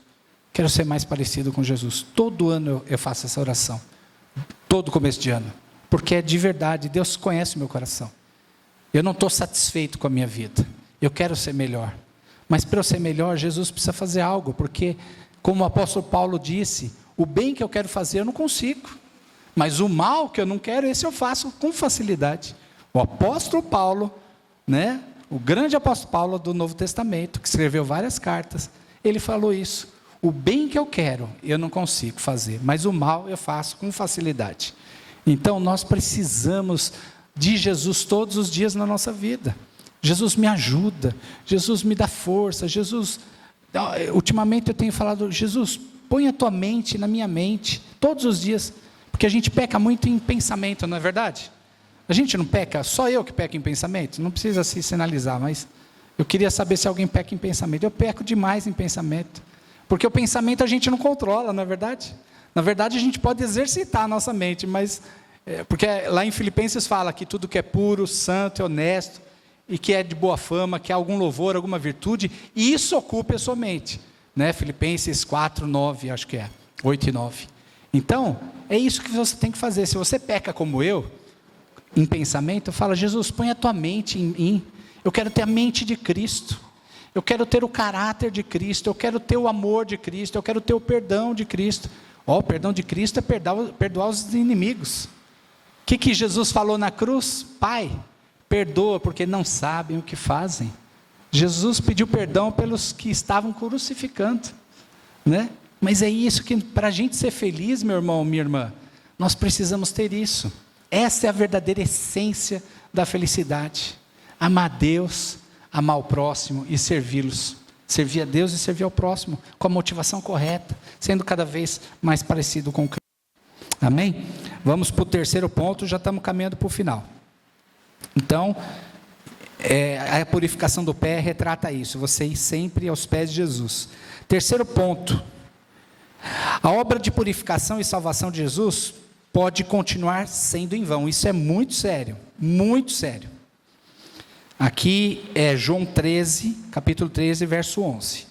Quero ser mais parecido com Jesus. Todo ano eu faço essa oração. Todo começo de ano. Porque é de verdade, Deus conhece o meu coração. Eu não estou satisfeito com a minha vida. Eu quero ser melhor. Mas para eu ser melhor, Jesus precisa fazer algo. Porque, como o apóstolo Paulo disse, o bem que eu quero fazer eu não consigo. Mas o mal que eu não quero, esse eu faço com facilidade. O apóstolo Paulo, né, o grande apóstolo Paulo do Novo Testamento, que escreveu várias cartas, ele falou isso. O bem que eu quero, eu não consigo fazer. Mas o mal eu faço com facilidade. Então nós precisamos de Jesus todos os dias na nossa vida. Jesus me ajuda, Jesus me dá força, Jesus, ultimamente eu tenho falado, Jesus, põe a tua mente na minha mente, todos os dias, porque a gente peca muito em pensamento, não é verdade? A gente não peca, só eu que peco em pensamento, não precisa se sinalizar, mas eu queria saber se alguém peca em pensamento. Eu peco demais em pensamento, porque o pensamento a gente não controla, não é verdade? Na verdade, a gente pode exercitar a nossa mente, mas porque lá em Filipenses fala que tudo que é puro, santo, honesto, e que é de boa fama, que há algum louvor, alguma virtude, e isso ocupe a sua mente. Né? Filipenses 4, 9, acho que é, 8 e 9. Então, é isso que você tem que fazer. Se você peca como eu, em pensamento, fala, Jesus, põe a tua mente em mim. Eu quero ter a mente de Cristo. Eu quero ter o caráter de Cristo. Eu quero ter o amor de Cristo. Eu quero ter o perdão de Cristo. O perdão de Cristo é perdoar os inimigos. O que Jesus falou na cruz? Pai, perdoa porque não sabem o que fazem. Jesus pediu perdão pelos que estavam crucificando, né? Mas é isso que, para a gente ser feliz, meu irmão, minha irmã, nós precisamos ter isso. Essa é a verdadeira essência da felicidade. Amar a Deus, amar o próximo e servi-los. Servir a Deus e servir ao próximo, com a motivação correta, sendo cada vez mais parecido com Cristo. Amém? Vamos para o terceiro ponto, já estamos caminhando para o final. Então, a purificação do pé retrata isso, você ir sempre aos pés de Jesus. Terceiro ponto, a obra de purificação e salvação de Jesus pode continuar sendo em vão. Isso é muito sério, muito sério. Aqui é João 13, capítulo 13, verso 11.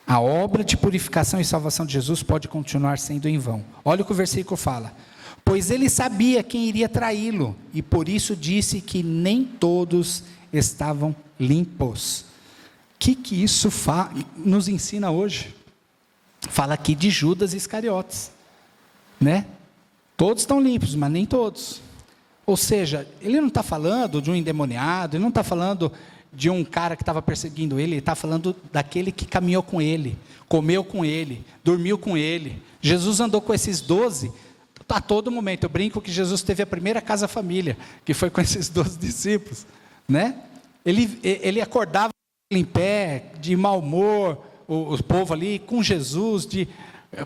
A obra de purificação e salvação de Jesus pode continuar sendo em vão. Olha o que o versículo fala. Pois ele sabia quem iria traí-lo, e por isso disse que nem todos estavam limpos. O que isso nos ensina hoje? Fala aqui de Judas Iscariotes. né? Todos estão limpos, mas nem todos. Ou seja, ele não está falando de um endemoniado, ele não está falando de um cara que estava perseguindo ele está falando daquele que caminhou com ele, comeu com ele, dormiu com ele. Jesus andou com esses 12 a todo momento. Eu brinco que Jesus teve a primeira casa-família, que foi com esses 12 discípulos, né? Ele acordava em pé, de mau humor, o povo ali, com Jesus,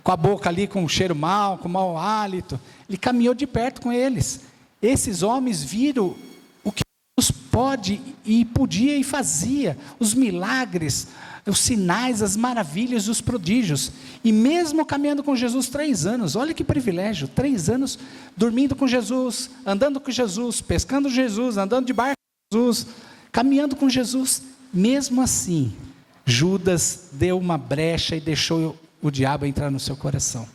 com a boca ali com um cheiro mau, com mau hálito. Ele caminhou de perto com eles. Esses homens viram o que Deus pode e podia e fazia, os milagres, os sinais, as maravilhas, os prodígios. E mesmo caminhando com Jesus 3 anos, olha que privilégio, 3 anos dormindo com Jesus, andando com Jesus, pescando Jesus, andando de barco com Jesus, caminhando com Jesus. Mesmo assim, Judas deu uma brecha e deixou o diabo entrar no seu coração.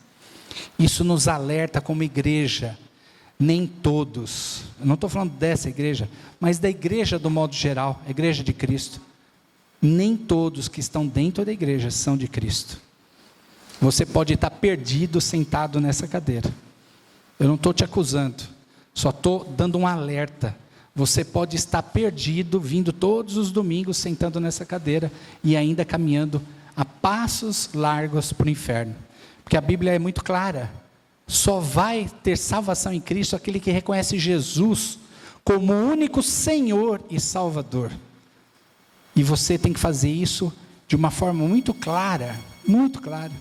Isso nos alerta como igreja. Nem todos, eu não estou falando dessa igreja, mas da igreja do modo geral, a igreja de Cristo. Nem todos que estão dentro da igreja são de Cristo. Você pode estar perdido sentado nessa cadeira. Eu não estou te acusando, só estou dando um alerta. Você pode estar perdido, vindo todos os domingos, sentando nessa cadeira e ainda caminhando a passos largos para o inferno. Porque a Bíblia é muito clara. Só vai ter salvação em Cristo aquele que reconhece Jesus como o único Senhor e Salvador. E você tem que fazer isso de uma forma muito clara, muito clara.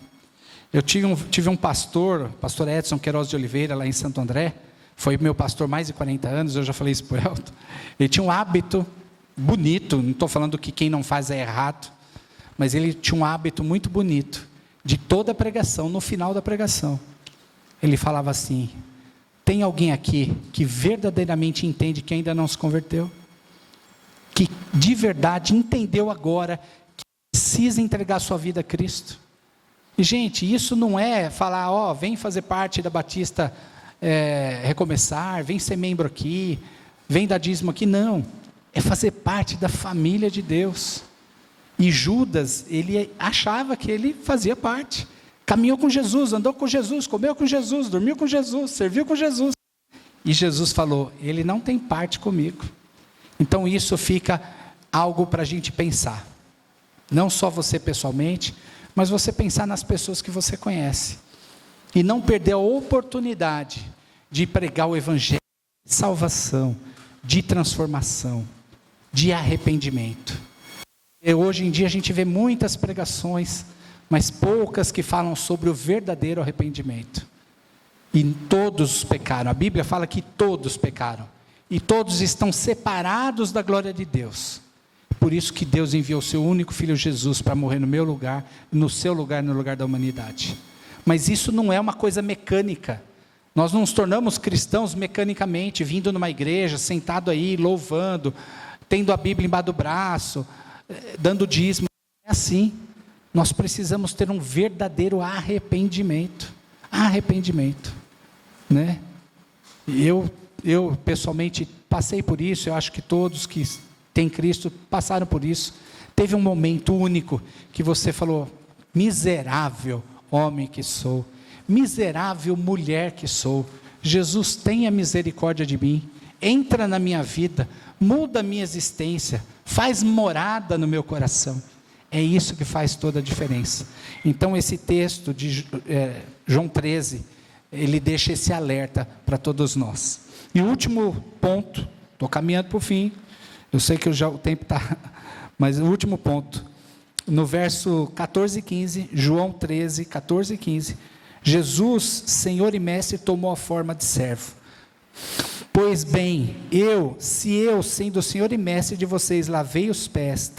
Eu tive um pastor Edson Queiroz de Oliveira, lá em Santo André, foi meu pastor mais de 40 anos, eu já falei isso para o Elton. Ele tinha um hábito bonito, não estou falando que quem não faz é errado, mas ele tinha um hábito muito bonito, de toda a pregação, no final da pregação. Ele falava assim: tem alguém aqui que verdadeiramente entende que ainda não se converteu? Que de verdade entendeu agora que precisa entregar sua vida a Cristo? E gente, isso não é falar, vem fazer parte da Batista Recomeçar, vem ser membro aqui, vem dar dízimo aqui. Não, é fazer parte da família de Deus. E Judas, ele achava que ele fazia parte. Caminhou com Jesus, andou com Jesus, comeu com Jesus, dormiu com Jesus, serviu com Jesus. E Jesus falou: ele não tem parte comigo. Então isso fica algo para a gente pensar. Não só você pessoalmente, mas você pensar nas pessoas que você conhece. E não perder a oportunidade de pregar o evangelho de salvação, de transformação, de arrependimento. E hoje em dia a gente vê muitas pregações, mas poucas que falam sobre o verdadeiro arrependimento. E todos pecaram. A Bíblia fala que todos pecaram. E todos estão separados da glória de Deus. Por isso que Deus enviou o seu único Filho Jesus para morrer no meu lugar, no seu lugar, no lugar da humanidade. Mas isso não é uma coisa mecânica. Nós não nos tornamos cristãos mecanicamente, vindo numa igreja, sentado aí, louvando, tendo a Bíblia embaixo do braço, dando dízimo. Não é assim. Nós precisamos ter um verdadeiro arrependimento. Arrependimento, né? Eu pessoalmente passei por isso. Eu acho que todos que têm Cristo passaram por isso. Teve um momento único que você falou: miserável homem que sou, miserável mulher que sou, Jesus, tenha misericórdia de mim, entra na minha vida, muda a minha existência, faz morada no meu coração. É isso que faz toda a diferença. Então esse texto de João 13, ele deixa esse alerta para todos nós. E o último ponto, estou caminhando para o fim, eu sei que o tempo está, mas o último ponto, no verso 14 e 15, João 13, 14 e 15, Jesus, Senhor e Mestre, tomou a forma de servo. Pois bem, se eu, sendo o Senhor e Mestre de vocês, lavei os pés,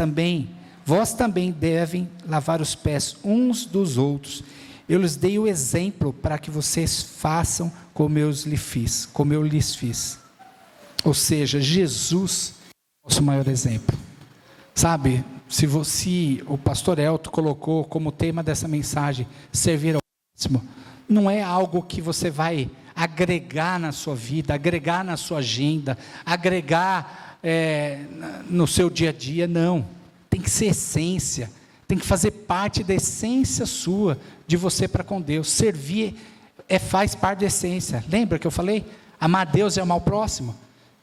vós também devem lavar os pés uns dos outros. Eu lhes dei o exemplo para que vocês façam como eu lhes fiz. Ou seja, Jesus é o nosso maior exemplo. Sabe, se o pastor Elton colocou como tema dessa mensagem, servir ao próximo, não é algo que você vai agregar na sua vida, agregar na sua agenda, agregar no seu dia a dia, não. Tem que ser essência, tem que fazer parte da essência sua, de você para com Deus. Servir faz parte da essência. Lembra que eu falei? Amar a Deus e amar o próximo.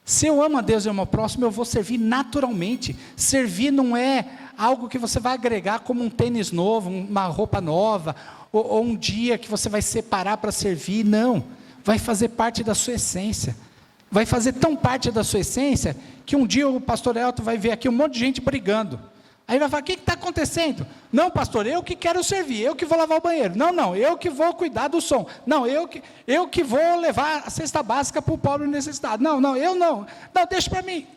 Se eu amo a Deus e amo o próximo, eu vou servir naturalmente. Servir não é algo que você vai agregar como um tênis novo, uma roupa nova, ou um dia que você vai separar para servir. Não, vai fazer parte da sua essência. Vai fazer tão parte da sua essência, que um dia o pastor Elton vai ver aqui um monte de gente brigando. Aí vai falar, o que está acontecendo? Não, pastor, eu que quero servir, eu que vou lavar o banheiro. Não, eu que vou cuidar do som. Não, eu que vou levar a cesta básica para o pobre necessitado. Não, eu não. Não, deixa para mim.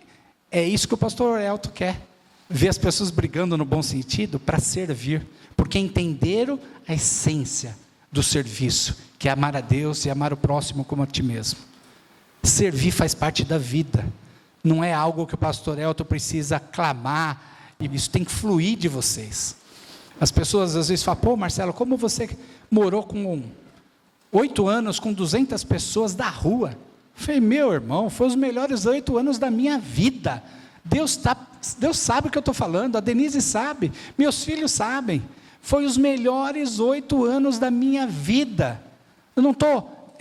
É isso que o pastor Elton quer. Ver as pessoas brigando no bom sentido para servir. Porque entenderam a essência do serviço, que é amar a Deus e amar o próximo como a ti mesmo. Servir faz parte da vida. Não é algo que o pastor Elton precisa clamar. Isso tem que fluir de vocês. As pessoas às vezes falam, pô Marcelo, como você morou com 8 anos com 200 pessoas da rua? Eu falei, meu irmão, foi os melhores 8 anos da minha vida. Deus sabe o que eu estou falando, a Denise sabe, meus filhos sabem. Foi os melhores 8 anos da minha vida. Eu não estou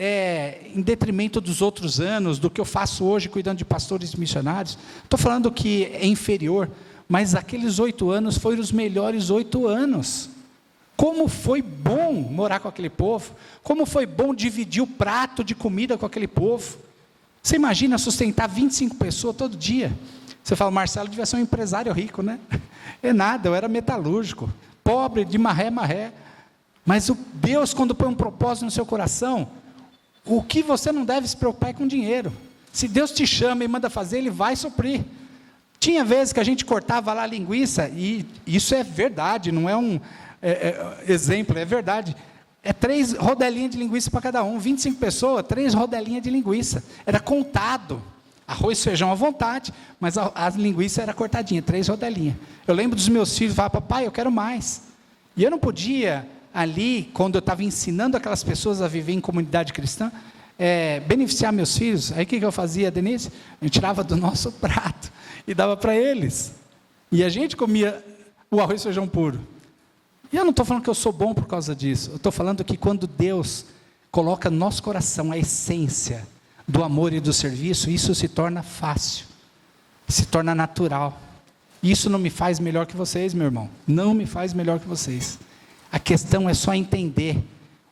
em detrimento dos outros anos, do que eu faço hoje cuidando de pastores e missionários. Estou falando que é inferior. Mas aqueles 8 anos foram os melhores 8 anos. Como foi bom morar com aquele povo. Como foi bom dividir o prato de comida com aquele povo. Você imagina sustentar 25 pessoas todo dia. Você fala, Marcelo devia ser um empresário rico, né? É nada, eu era metalúrgico. Pobre, de marré. Mas o Deus, quando põe um propósito no seu coração, o que você não deve se preocupar é com dinheiro. Se Deus te chama e manda fazer, Ele vai suprir. Tinha vezes que a gente cortava lá a linguiça, e isso é verdade, não é um exemplo, é verdade. É 3 rodelinhas de linguiça para cada um, 25 pessoas, 3 rodelinhas de linguiça. Era contado, arroz e feijão à vontade, mas a linguiça era cortadinha, 3 rodelinhas. Eu lembro dos meus filhos, falavam, papai, eu quero mais. E eu não podia, ali, quando eu estava ensinando aquelas pessoas a viver em comunidade cristã, beneficiar meus filhos. Aí o que eu fazia, Denise? Eu tirava do nosso prato e dava para eles. E a gente comia o arroz e feijão puro. E eu não estou falando que eu sou bom por causa disso. Eu estou falando que quando Deus coloca no nosso coração a essência do amor e do serviço, isso se torna fácil, se torna natural. Isso não me faz melhor que vocês, meu irmão. Não me faz melhor que vocês. A questão é só entender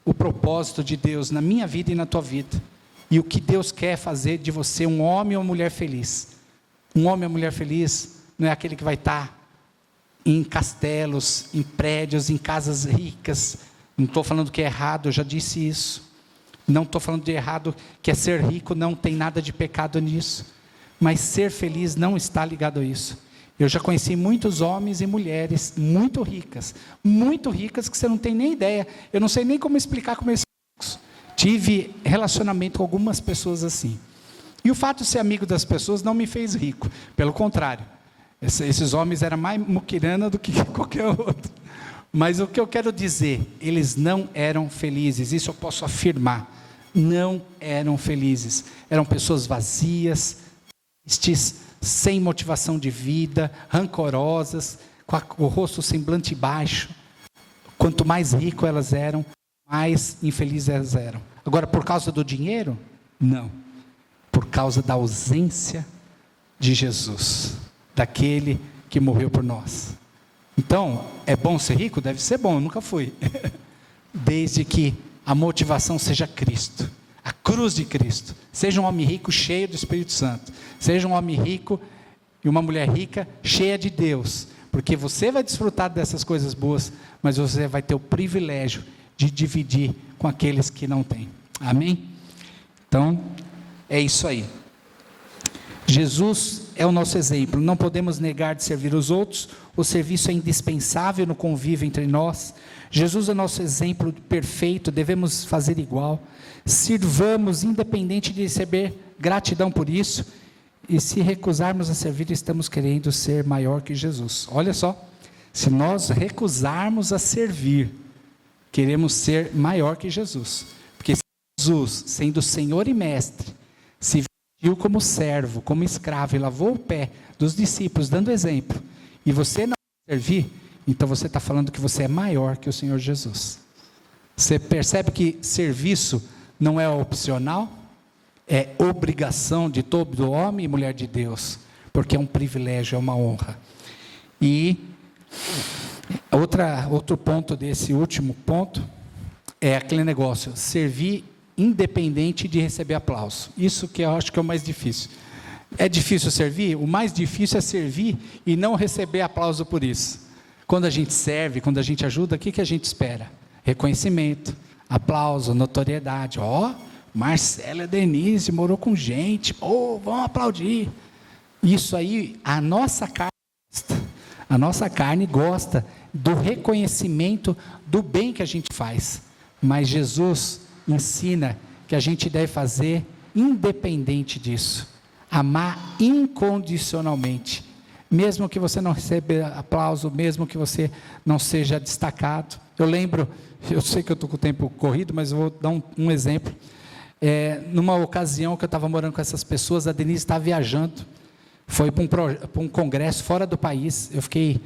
o propósito de Deus na minha vida e na tua vida. E o que Deus quer fazer de você um homem ou mulher feliz. Um homem ou mulher feliz não é aquele que vai estar em castelos, em prédios, em casas ricas. Não estou falando que é errado, eu já disse isso. Não estou falando de errado, que é ser rico, não tem nada de pecado nisso. Mas ser feliz não está ligado a isso. Eu já conheci muitos homens e mulheres muito ricas que você não tem nem ideia. Eu não sei nem como explicar como eles são ricos. Tive relacionamento com algumas pessoas assim. E o fato de ser amigo das pessoas não me fez rico. Pelo contrário, esses homens eram mais muquirana do que qualquer outro. Mas o que eu quero dizer, eles não eram felizes, isso eu posso afirmar. Não eram felizes. Eram pessoas vazias, tristes, sem motivação de vida, rancorosas, com o rosto semblante baixo. Quanto mais rico elas eram, mais infelizes elas eram. Agora, por causa do dinheiro? Não. Por causa da ausência de Jesus, daquele que morreu por nós. Então, é bom ser rico? Deve ser bom, eu nunca fui. Desde que a motivação seja Cristo, a cruz de Cristo. Seja um homem rico cheio do Espírito Santo. Seja um homem rico e uma mulher rica cheia de Deus. Porque você vai desfrutar dessas coisas boas, mas você vai ter o privilégio de dividir com aqueles que não têm. Amém? Então, é isso aí. Jesus é o nosso exemplo. Não podemos negar de servir os outros. O serviço é indispensável no convívio entre nós. Jesus é o nosso exemplo perfeito. Devemos fazer igual. Sirvamos independente de receber gratidão por isso. E se recusarmos a servir, estamos querendo ser maior que Jesus. Olha só. Se nós recusarmos a servir, queremos ser maior que Jesus. Porque Jesus, sendo Senhor e Mestre, se vestiu como servo, como escravo, e lavou o pé dos discípulos, dando exemplo, e você não servir, então você está falando que você é maior que o Senhor Jesus. Você percebe que serviço não é opcional, é obrigação de todo homem e mulher de Deus, porque é um privilégio, é uma honra. E outro ponto desse último ponto é aquele negócio, servir independente de receber aplauso. Isso que eu acho que é o mais difícil. É difícil servir? O mais difícil é servir e não receber aplauso por isso. Quando a gente serve, quando a gente ajuda, o que a gente espera? Reconhecimento, aplauso, notoriedade. Marcela Denise morou com gente, vamos aplaudir. Isso aí, a nossa carne gosta do reconhecimento do bem que a gente faz, mas Jesus ensina que a gente deve fazer independente disso, amar incondicionalmente, mesmo que você não receba aplauso, mesmo que você não seja destacado. Eu sei que eu estou com o tempo corrido, mas eu vou dar um exemplo. Numa ocasião que eu estava morando com essas pessoas, a Denise estava viajando, foi para um congresso fora do país. Eu fiquei,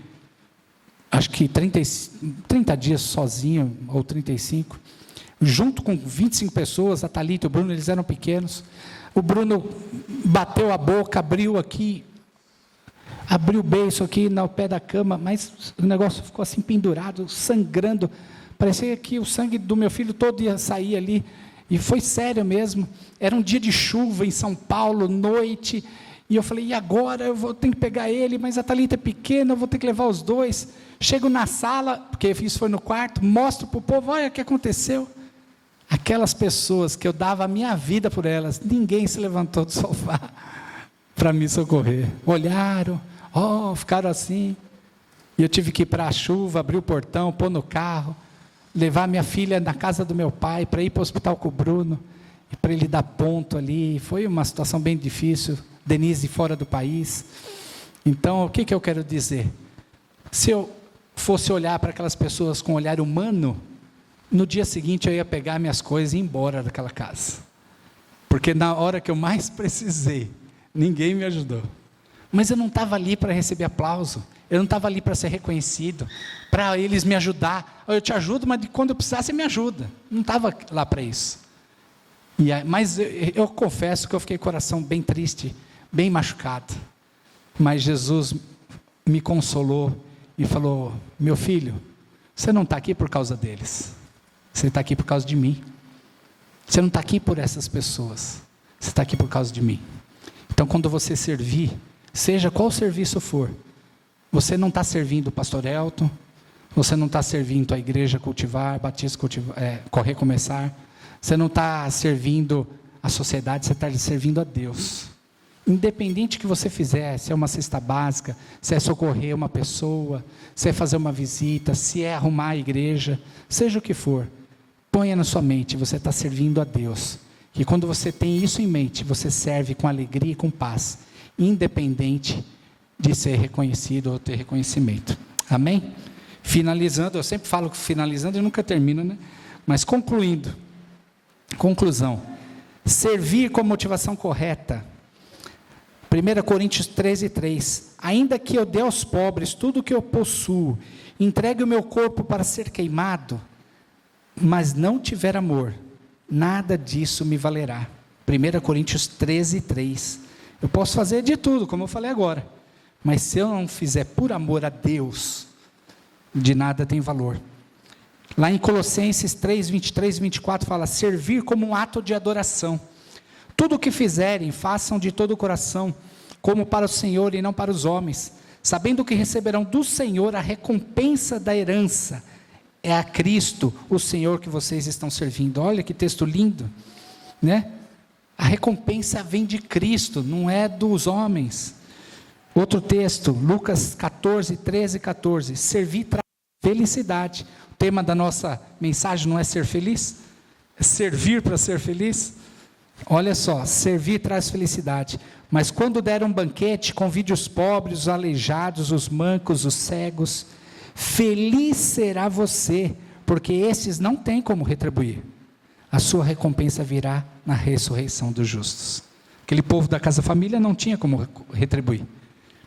acho que 30 dias sozinho, ou 35, junto com 25 pessoas, a Thalita e o Bruno, eles eram pequenos. O Bruno bateu a boca, abriu o beiço aqui no pé da cama, mas o negócio ficou assim pendurado, sangrando, parecia que o sangue do meu filho todo ia sair ali, e foi sério mesmo. Era um dia de chuva em São Paulo, noite, e eu falei, e agora? Eu vou ter que pegar ele, mas a Thalita é pequena, eu vou ter que levar os dois. Chego na sala, porque isso foi no quarto, mostro para o povo, olha o que aconteceu. Aquelas pessoas que eu dava a minha vida por elas, ninguém se levantou do sofá para me socorrer. Olharam, ficaram assim, e eu tive que ir para a chuva, abrir o portão, pôr no carro, levar minha filha na casa do meu pai, para ir para o hospital com o Bruno, e para ele dar ponto ali. Foi uma situação bem difícil, Denise fora do país. Então, o que eu quero dizer? Se eu fosse olhar para aquelas pessoas com um olhar humano, no dia seguinte eu ia pegar minhas coisas e ir embora daquela casa, porque na hora que eu mais precisei, ninguém me ajudou. Mas eu não estava ali para receber aplauso, eu não estava ali para ser reconhecido, para eles me ajudar. Eu te ajudo, mas quando eu precisar, você me ajuda. Não estava lá para isso. Mas eu confesso que eu fiquei com o coração bem triste, bem machucado. Mas Jesus me consolou e falou, meu filho, você não está aqui por causa deles, você está aqui por causa de mim. Você não está aqui por essas pessoas, você está aqui por causa de mim. Então, quando você servir, seja qual serviço for, você não está servindo o pastor Elton, você não está servindo a igreja Cultivar, Batista Cultivar, Recomeçar, você não está servindo a sociedade, você está servindo a Deus. Independente que você fizer, se é uma cesta básica, se é socorrer uma pessoa, se é fazer uma visita, se é arrumar a igreja, seja o que for, ponha na sua mente, você está servindo a Deus. E quando você tem isso em mente, você serve com alegria e com paz, independente de ser reconhecido ou ter reconhecimento. Amém? Finalizando, eu sempre falo que finalizando e nunca termino, né? Mas conclusão, servir com a motivação correta. 1 Coríntios 13:3, ainda que eu dê aos pobres tudo o que eu possuo, entregue o meu corpo para ser queimado, mas não tiver amor, nada disso me valerá. 1 Coríntios 13:3, eu posso fazer de tudo, como eu falei agora, mas se eu não fizer por amor a Deus, de nada tem valor. Lá em Colossenses 3:23 e 24 fala, servir como um ato de adoração. Tudo o que fizerem, façam de todo o coração, como para o Senhor e não para os homens, sabendo que receberão do Senhor a recompensa da herança. É a Cristo, o Senhor, que vocês estão servindo. Olha que texto lindo, né? A recompensa vem de Cristo, não é dos homens. Outro texto, Lucas 13, 14, servir traz felicidade. O tema da nossa mensagem não é ser feliz, é servir para ser feliz. Olha só, servir traz felicidade, mas quando der um banquete, convide os pobres, os aleijados, os mancos, os cegos. Feliz será você, porque esses não têm como retribuir. A sua recompensa virá na ressurreição dos justos. Aquele povo da Casa Família não tinha como retribuir,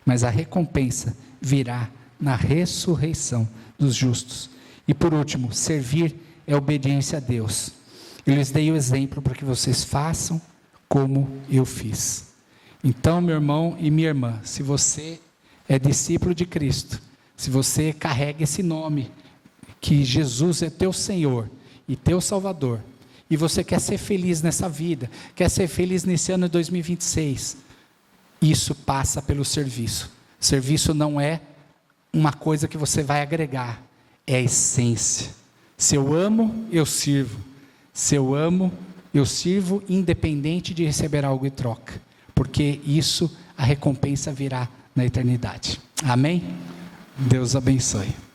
mas a recompensa virá na ressurreição dos justos. E por último, servir é obediência a Deus. Eu lhes dei o exemplo para que vocês façam como eu fiz. Então, meu irmão e minha irmã, se você é discípulo de Cristo, se você carrega esse nome, que Jesus é teu Senhor e teu Salvador, e você quer ser feliz nessa vida, quer ser feliz nesse ano de 2026, isso passa pelo serviço. Serviço não é uma coisa que você vai agregar, é a essência. Se eu amo, eu sirvo. Se eu amo, eu sirvo independente de receber algo em troca, porque isso, a recompensa virá na eternidade. Amém? Deus abençoe.